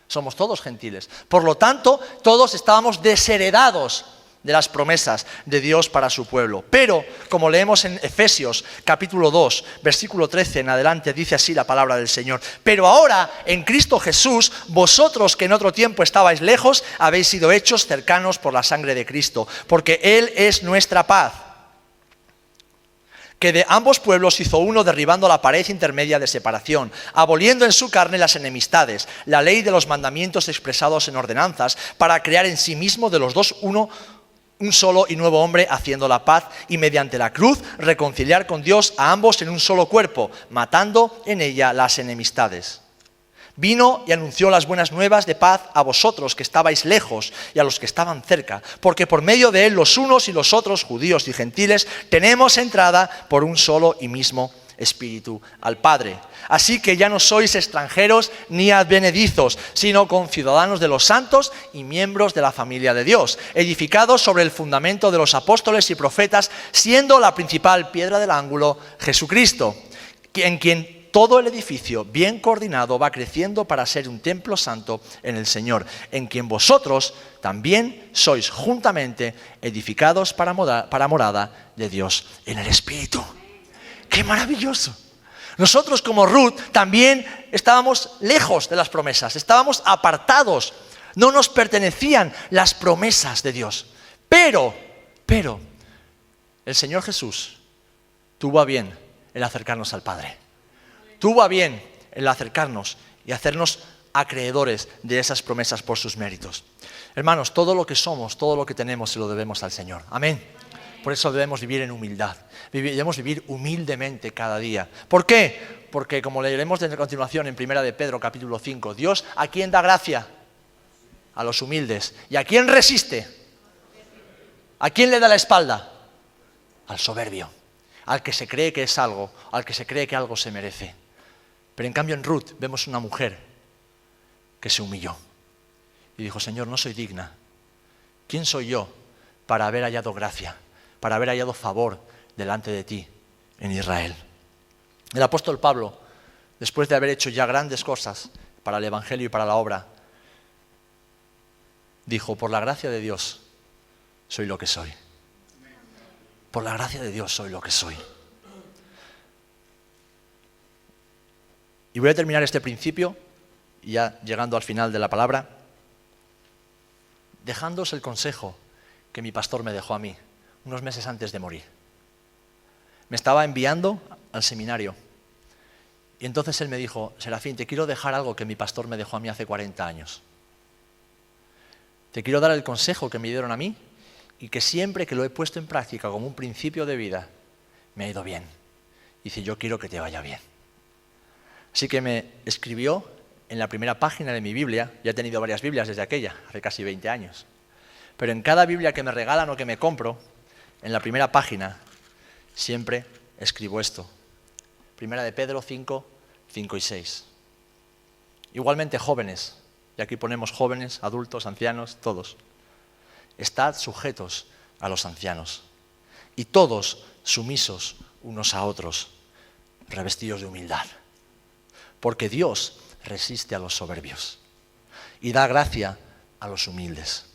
Somos todos gentiles. Por lo tanto, todos estábamos desheredados de las promesas de Dios para su pueblo. Pero, como leemos en Efesios capítulo 2, versículo 13 en adelante, dice así la palabra del Señor. Pero ahora, en Cristo Jesús, vosotros que en otro tiempo estabais lejos, habéis sido hechos cercanos por la sangre de Cristo, porque Él es nuestra paz, que de ambos pueblos hizo uno, derribando la pared intermedia de separación, aboliendo en su carne las enemistades, la ley de los mandamientos expresados en ordenanzas, para crear en sí mismo de los dos un solo y nuevo hombre, haciendo la paz, y mediante la cruz reconciliar con Dios a ambos en un solo cuerpo, matando en ella las enemistades. Vino y anunció las buenas nuevas de paz a vosotros que estabais lejos y a los que estaban cerca, porque por medio de él los unos y los otros, judíos y gentiles, tenemos entrada por un solo y mismo Espíritu al Padre. Así que ya no sois extranjeros ni advenedizos, sino conciudadanos de los santos y miembros de la familia de Dios, edificados sobre el fundamento de los apóstoles y profetas, siendo la principal piedra del ángulo Jesucristo, en quien todo el edificio, bien coordinado, va creciendo para ser un templo santo en el Señor, en quien vosotros también sois juntamente edificados para morada de Dios en el Espíritu. ¡Qué maravilloso! Nosotros como Ruth también estábamos lejos de las promesas, estábamos apartados, no nos pertenecían las promesas de Dios. Pero, el Señor Jesús tuvo a bien el acercarnos al Padre. Tuvo a bien el acercarnos y hacernos acreedores de esas promesas por sus méritos. Hermanos, todo lo que somos, todo lo que tenemos, se lo debemos al Señor. Amén. Por eso debemos vivir en humildad. Debemos vivir humildemente cada día. ¿Por qué? Porque, como leeremos a continuación en 1 de Pedro capítulo 5, Dios, ¿a quién da gracia? A los humildes. ¿Y a quién resiste? ¿A quién le da la espalda? Al soberbio. Al que se cree que es algo, al que se cree que algo se merece. Pero en cambio en Ruth vemos una mujer que se humilló y dijo, Señor, no soy digna. ¿Quién soy yo para haber hallado gracia, para haber hallado favor delante de ti en Israel? El apóstol Pablo, después de haber hecho ya grandes cosas para el Evangelio y para la obra, dijo, por la gracia de Dios soy lo que soy. Por la gracia de Dios soy lo que soy. Y voy a terminar este principio, ya llegando al final de la palabra, dejándoos el consejo que mi pastor me dejó a mí, unos meses antes de morir. Me estaba enviando al seminario. Y entonces él me dijo, Serafín, te quiero dejar algo que mi pastor me dejó a mí hace 40 años. Te quiero dar el consejo que me dieron a mí y que siempre que lo he puesto en práctica como un principio de vida, me ha ido bien. Dice, yo quiero que te vaya bien. Así que me escribió en la primera página de mi Biblia, ya he tenido varias Biblias desde aquella, hace casi 20 años, pero en cada Biblia que me regalan o que me compro, en la primera página, siempre escribo esto. 1 de Pedro 5, 5 y 6. Igualmente jóvenes, y aquí ponemos jóvenes, adultos, ancianos, todos. Estad sujetos a los ancianos, y todos sumisos unos a otros, revestidos de humildad. Porque Dios resiste a los soberbios y da gracia a los humildes.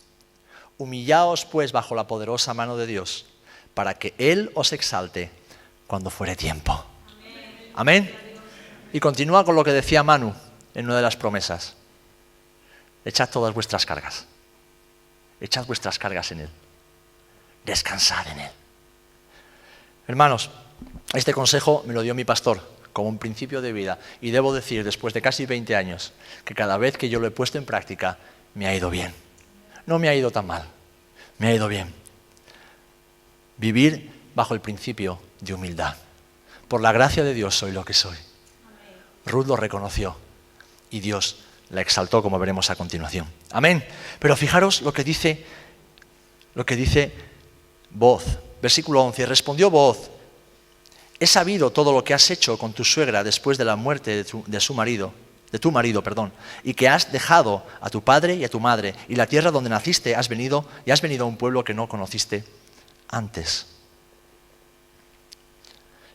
Humillaos pues bajo la poderosa mano de Dios, para que Él os exalte cuando fuere tiempo. Amén. Y continúa con lo que decía Manu en una de las promesas. Echad todas vuestras cargas. Echad vuestras cargas en Él. Descansad en Él. Hermanos, este consejo me lo dio mi pastor como un principio de vida. Y debo decir, después de casi 20 años, que cada vez que yo lo he puesto en práctica, me ha ido bien. No me ha ido tan mal. Me ha ido bien. Vivir bajo el principio de humildad. Por la gracia de Dios soy lo que soy. Ruth lo reconoció y Dios la exaltó, como veremos a continuación. Amén. Pero fijaros lo que dice Booz. Versículo 11. Respondió Booz: he sabido todo lo que has hecho con tu suegra después de la muerte de tu marido, y que has dejado a tu padre y a tu madre, y la tierra donde naciste y has venido a un pueblo que no conociste antes.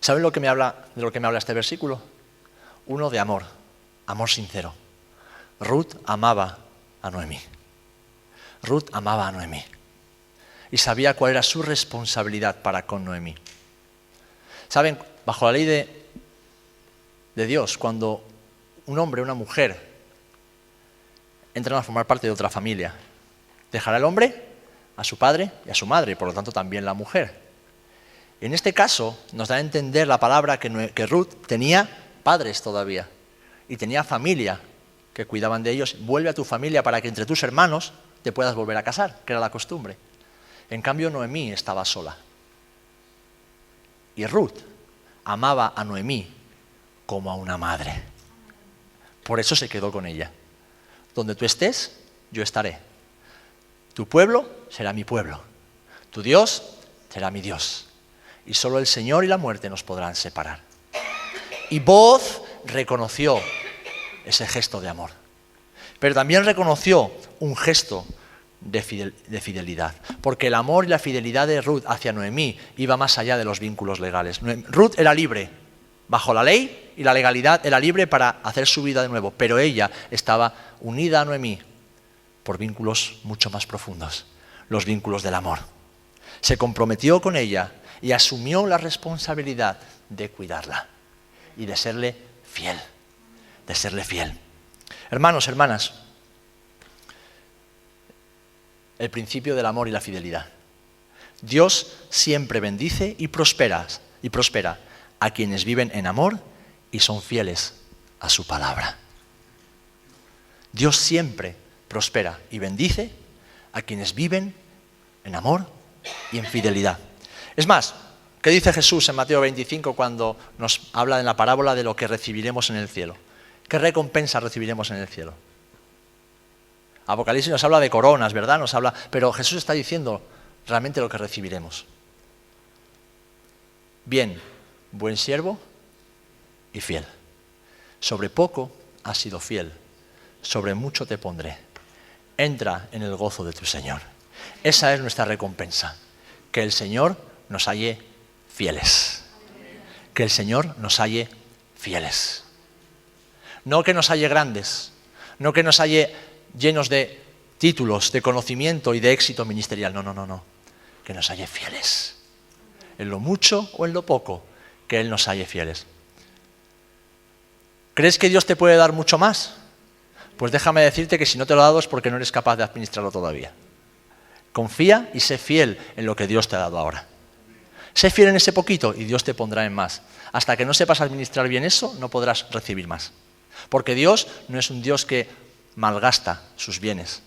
¿Saben de lo que me habla este versículo? Uno de amor sincero. Ruth amaba a Noemí. Ruth amaba a Noemí. Y sabía cuál era su responsabilidad para con Noemí. ¿Saben? Bajo la ley de Dios, cuando un hombre o una mujer entran a formar parte de otra familia, dejará el hombre a su padre y a su madre, y por lo tanto también la mujer. En este caso nos da a entender la palabra que Ruth tenía padres todavía y tenía familia que cuidaban de ellos. Vuelve a tu familia para que entre tus hermanos te puedas volver a casar, que era la costumbre. En cambio, Noemí estaba sola. Y Ruth amaba a Noemí como a una madre. Por eso se quedó con ella. Donde tú estés, yo estaré. Tu pueblo será mi pueblo. Tu Dios será mi Dios. Y solo el Señor y la muerte nos podrán separar. Y Booz reconoció ese gesto de amor. Pero también reconoció un gesto de fidelidad. Porque el amor y la fidelidad de Ruth hacia Noemí iba más allá de los vínculos legales. Ruth era libre. Bajo la ley y la legalidad era libre para hacer su vida de nuevo. Pero ella estaba unida a Noemí por vínculos mucho más profundos. Los vínculos del amor. Se comprometió con ella y asumió la responsabilidad de cuidarla y de serle fiel, Hermanos, hermanas, el principio del amor y la fidelidad. Dios siempre bendice y prospera a quienes viven en amor y son fieles a su palabra. Dios siempre prospera y bendice a quienes viven en amor y en fidelidad. Es más, ¿qué dice Jesús en Mateo 25 cuando nos habla en la parábola de lo que recibiremos en el cielo? ¿Qué recompensa recibiremos en el cielo? Apocalipsis nos habla de coronas, ¿verdad? Pero Jesús está diciendo realmente lo que recibiremos. Bien, buen siervo y fiel. Sobre poco has sido fiel, sobre mucho te pondré. Entra en el gozo de tu Señor. Esa es nuestra recompensa, que el Señor nos halle fieles. Que el Señor nos halle fieles. No que nos halle grandes, no que nos halle llenos de títulos, de conocimiento y de éxito ministerial. No. Que nos halle fieles. En lo mucho o en lo poco, que Él nos halle fieles. ¿Crees que Dios te puede dar mucho más? Pues déjame decirte que si no te lo ha dado es porque no eres capaz de administrarlo todavía. Confía y sé fiel en lo que Dios te ha dado ahora. Sé fiel en ese poquito y Dios te pondrá en más. Hasta que no sepas administrar bien eso, no podrás recibir más. Porque Dios no es un Dios que malgasta sus bienes.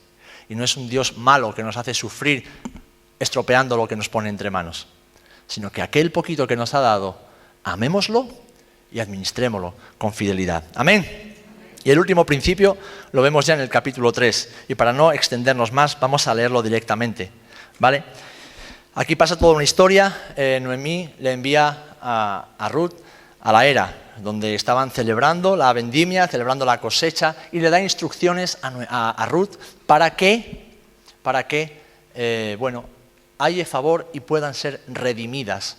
Y no es un Dios malo que nos hace sufrir estropeando lo que nos pone entre manos. Sino que aquel poquito que nos ha dado, amémoslo y administrémoslo con fidelidad. Amén. Y el último principio lo vemos ya en el capítulo 3. Y para no extendernos más, vamos a leerlo directamente. ¿Vale? Aquí pasa toda una historia. Noemí le envía a Ruth a la era, donde estaban celebrando la vendimia, celebrando la cosecha, y le da instrucciones a Ruth para que halle favor y puedan ser redimidas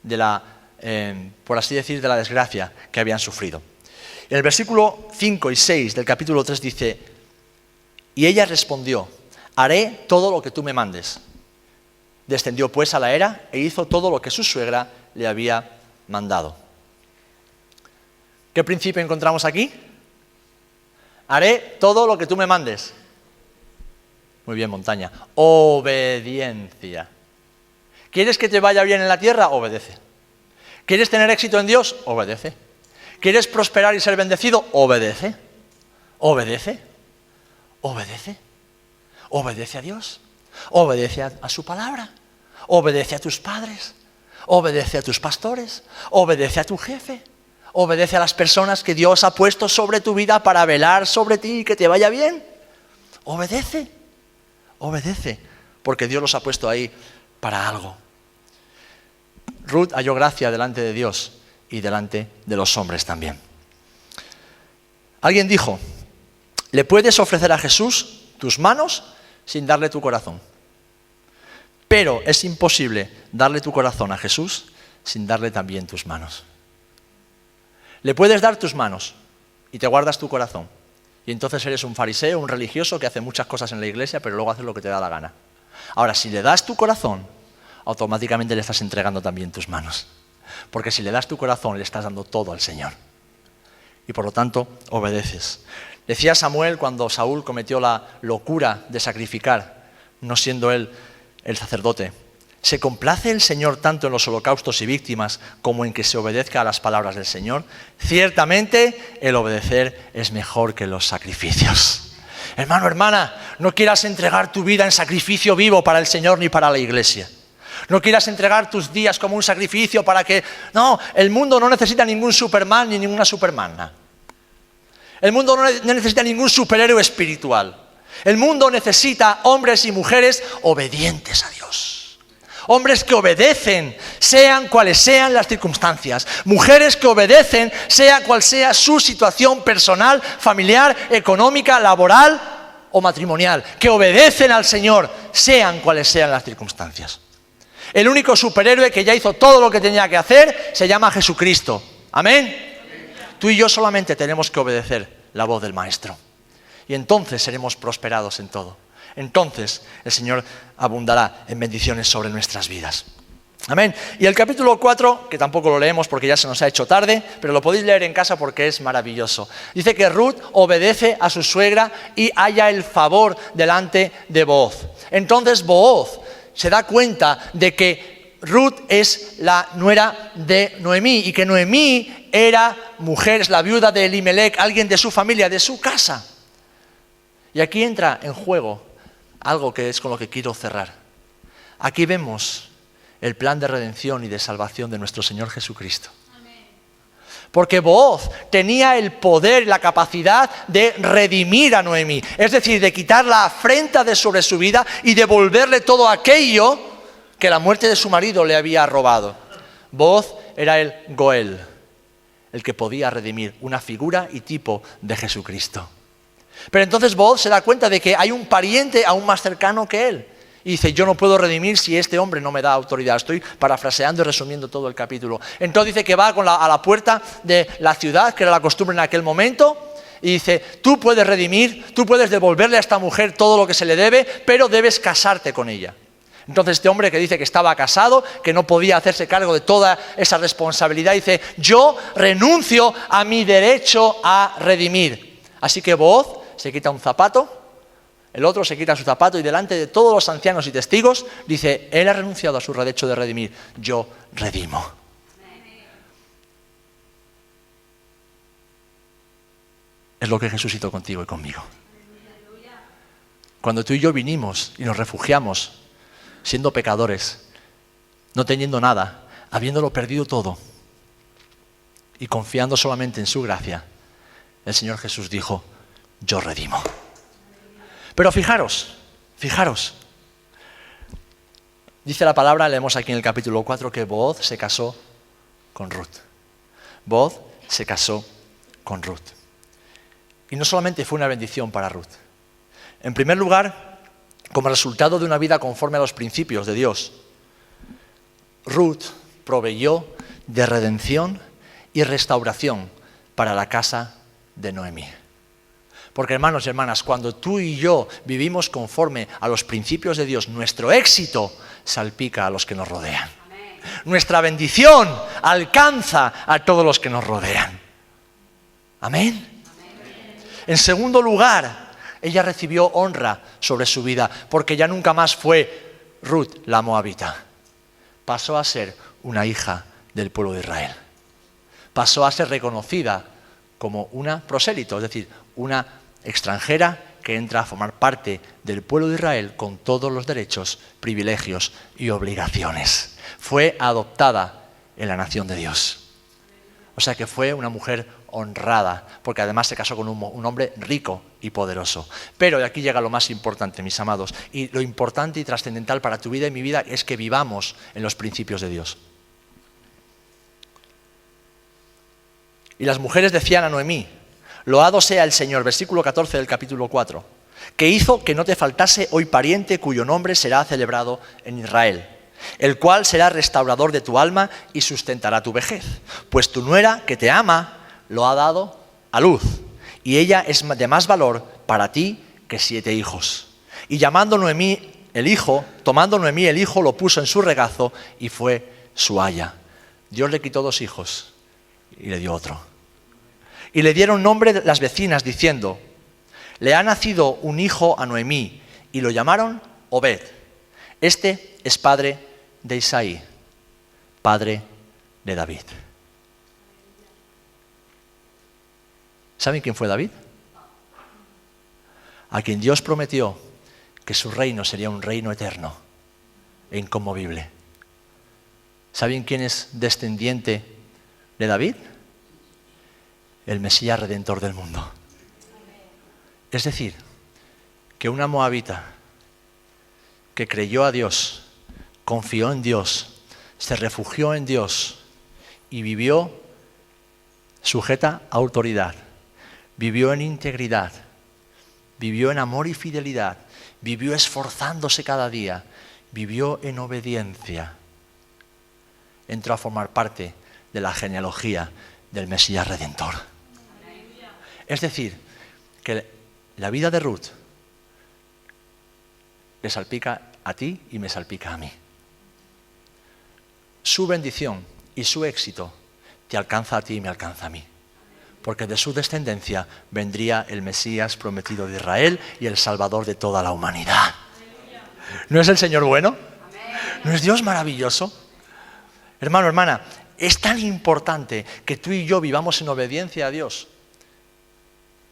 de la por así decir, de la desgracia que habían sufrido. En el versículo 5 y 6 del capítulo 3 dice, y ella respondió, haré todo lo que tú me mandes. Descendió pues a la era e hizo todo lo que su suegra le había mandado. ¿Qué principio encontramos aquí? Haré todo lo que tú me mandes. Muy bien, Montaña. Obediencia. ¿Quieres que te vaya bien en la tierra? Obedece. ¿Quieres tener éxito en Dios? Obedece. ¿Quieres prosperar y ser bendecido? Obedece. Obedece. Obedece. Obedece a Dios. Obedece a su palabra. Obedece a tus padres. Obedece a tus pastores. Obedece a tu jefe. Obedece a las personas que Dios ha puesto sobre tu vida para velar sobre ti y que te vaya bien. Obedece. Obedece. Porque Dios los ha puesto ahí para algo. Ruth halló gracia delante de Dios y delante de los hombres también. Alguien dijo, ¿le puedes ofrecer a Jesús tus manos sin darle tu corazón? Pero es imposible darle tu corazón a Jesús sin darle también tus manos. Le puedes dar tus manos y te guardas tu corazón. Y entonces eres un fariseo, un religioso que hace muchas cosas en la iglesia, pero luego haces lo que te da la gana. Ahora, si le das tu corazón, automáticamente le estás entregando también tus manos. Porque si le das tu corazón, le estás dando todo al Señor. Y por lo tanto, obedeces. Decía Samuel cuando Saúl cometió la locura de sacrificar, no siendo él el sacerdote, ¿se complace el Señor tanto en los holocaustos y víctimas como en que se obedezca a las palabras del Señor? Ciertamente, el obedecer es mejor que los sacrificios. Hermano, hermana, no quieras entregar tu vida en sacrificio vivo para el Señor ni para la iglesia. No quieras entregar tus días como un sacrificio para que... No, el mundo no necesita ningún Superman ni ninguna Supermana. El mundo no necesita ningún superhéroe espiritual. El mundo necesita hombres y mujeres obedientes a Dios. Hombres que obedecen, sean cuales sean las circunstancias. Mujeres que obedecen, sea cual sea su situación personal, familiar, económica, laboral o matrimonial. Que obedecen al Señor, sean cuales sean las circunstancias. El único superhéroe que ya hizo todo lo que tenía que hacer se llama Jesucristo. ¿Amén? Tú y yo solamente tenemos que obedecer la voz del Maestro. Y entonces seremos prosperados en todo. Entonces el Señor abundará en bendiciones sobre nuestras vidas. Amén. Y el capítulo 4, que tampoco lo leemos porque ya se nos ha hecho tarde, pero lo podéis leer en casa porque es maravilloso. Dice que Ruth obedece a su suegra y halla el favor delante de Booz. Entonces Booz se da cuenta de que Ruth es la nuera de Noemí y que Noemí era mujer, es la viuda de Elimelech, alguien de su familia, de su casa. Y aquí entra en juego algo que es con lo que quiero cerrar. Aquí vemos el plan de redención y de salvación de nuestro Señor Jesucristo. Porque Booz tenía el poder y la capacidad de redimir a Noemí, es decir, de quitar la afrenta de sobre su vida y devolverle todo aquello que la muerte de su marido le había robado. Booz era el Goel, el que podía redimir, una figura y tipo de Jesucristo. Pero entonces Booz se da cuenta de que hay un pariente aún más cercano que él. Y dice, yo no puedo redimir si este hombre no me da autoridad. Estoy parafraseando y resumiendo todo el capítulo. Entonces dice que va a la puerta de la ciudad, que era la costumbre en aquel momento, y dice, tú puedes redimir, tú puedes devolverle a esta mujer todo lo que se le debe, pero debes casarte con ella. Entonces este hombre que dice que estaba casado, que no podía hacerse cargo de toda esa responsabilidad, dice, yo renuncio a mi derecho a redimir. Así que Booz se quita un zapato, el otro se quita su zapato y delante de todos los ancianos y testigos dice, él ha renunciado a su derecho de redimir, yo redimo. Es lo que Jesús hizo contigo y conmigo. Cuando tú y yo vinimos y nos refugiamos, siendo pecadores, no teniendo nada, habiéndolo perdido todo y confiando solamente en su gracia, el Señor Jesús dijo, yo redimo. Pero fijaros, dice la palabra, leemos aquí en el capítulo 4, que Booz se casó con Ruth. Booz se casó con Ruth. Y no solamente fue una bendición para Ruth. En primer lugar, como resultado de una vida conforme a los principios de Dios, Ruth proveyó de redención y restauración para la casa de Noemí. Porque, hermanos y hermanas, cuando tú y yo vivimos conforme a los principios de Dios, nuestro éxito salpica a los que nos rodean. Amén. Nuestra bendición alcanza a todos los que nos rodean. Amén. Amén. En segundo lugar, ella recibió honra sobre su vida, porque ya nunca más fue Ruth la moabita. Pasó a ser una hija del pueblo de Israel. Pasó a ser reconocida como una prosélito, es decir, una extranjera que entra a formar parte del pueblo de Israel con todos los derechos, privilegios y obligaciones. Fue adoptada en la nación de Dios. O sea que fue una mujer honrada, porque además se casó con un hombre rico y poderoso. Pero, y aquí llega lo más importante, mis amados, y lo importante y trascendental para tu vida y mi vida es que vivamos en los principios de Dios. Y las mujeres decían a Noemí: loado sea el Señor, versículo 14 del capítulo 4, que hizo que no te faltase hoy pariente cuyo nombre será celebrado en Israel, el cual será restaurador de tu alma y sustentará tu vejez. Pues tu nuera, que te ama, lo ha dado a luz, y ella es de más valor para ti que 7 hijos. Y tomando Noemí el hijo, lo puso en su regazo y fue su aya. Dios le quitó 2 hijos y le dio otro. Y le dieron nombre las vecinas diciendo: le ha nacido un hijo a Noemí, y lo llamaron Obed. Este es padre de Isaí, padre de David. ¿Saben quién fue David? A quien Dios prometió que su reino sería un reino eterno e inconmovible. ¿Saben quién es descendiente de David? El Mesías Redentor del mundo. Es decir, que una moabita que creyó a Dios, confió en Dios, se refugió en Dios y vivió sujeta a autoridad, vivió en integridad, vivió en amor y fidelidad, vivió esforzándose cada día, vivió en obediencia, entró a formar parte de la genealogía del Mesías Redentor. Es decir, que la vida de Ruth le salpica a ti y me salpica a mí. Su bendición y su éxito te alcanza a ti y me alcanza a mí. Porque de su descendencia vendría el Mesías prometido de Israel y el Salvador de toda la humanidad. ¿No es el Señor bueno? ¿No es Dios maravilloso? Hermano, hermana, es tan importante que tú y yo vivamos en obediencia a Dios.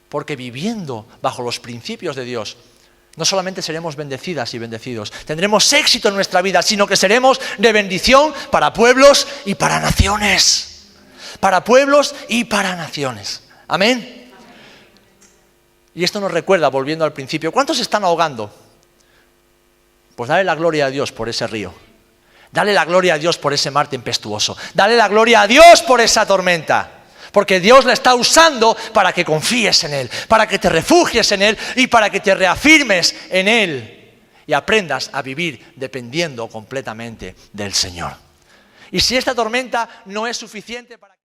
Porque viviendo bajo los principios de Dios, no solamente seremos bendecidas y bendecidos, tendremos éxito en nuestra vida, sino que seremos de bendición para pueblos y para naciones. Para pueblos y para naciones. Amén. Y esto nos recuerda, volviendo al principio, ¿cuántos se están ahogando? Pues dale la gloria a Dios por ese río. Dale la gloria a Dios por ese mar tempestuoso. Dale la gloria a Dios por esa tormenta. Porque Dios la está usando para que confíes en Él, para que te refugies en Él y para que te reafirmes en Él y aprendas a vivir dependiendo completamente del Señor. Y si esta tormenta no es suficiente para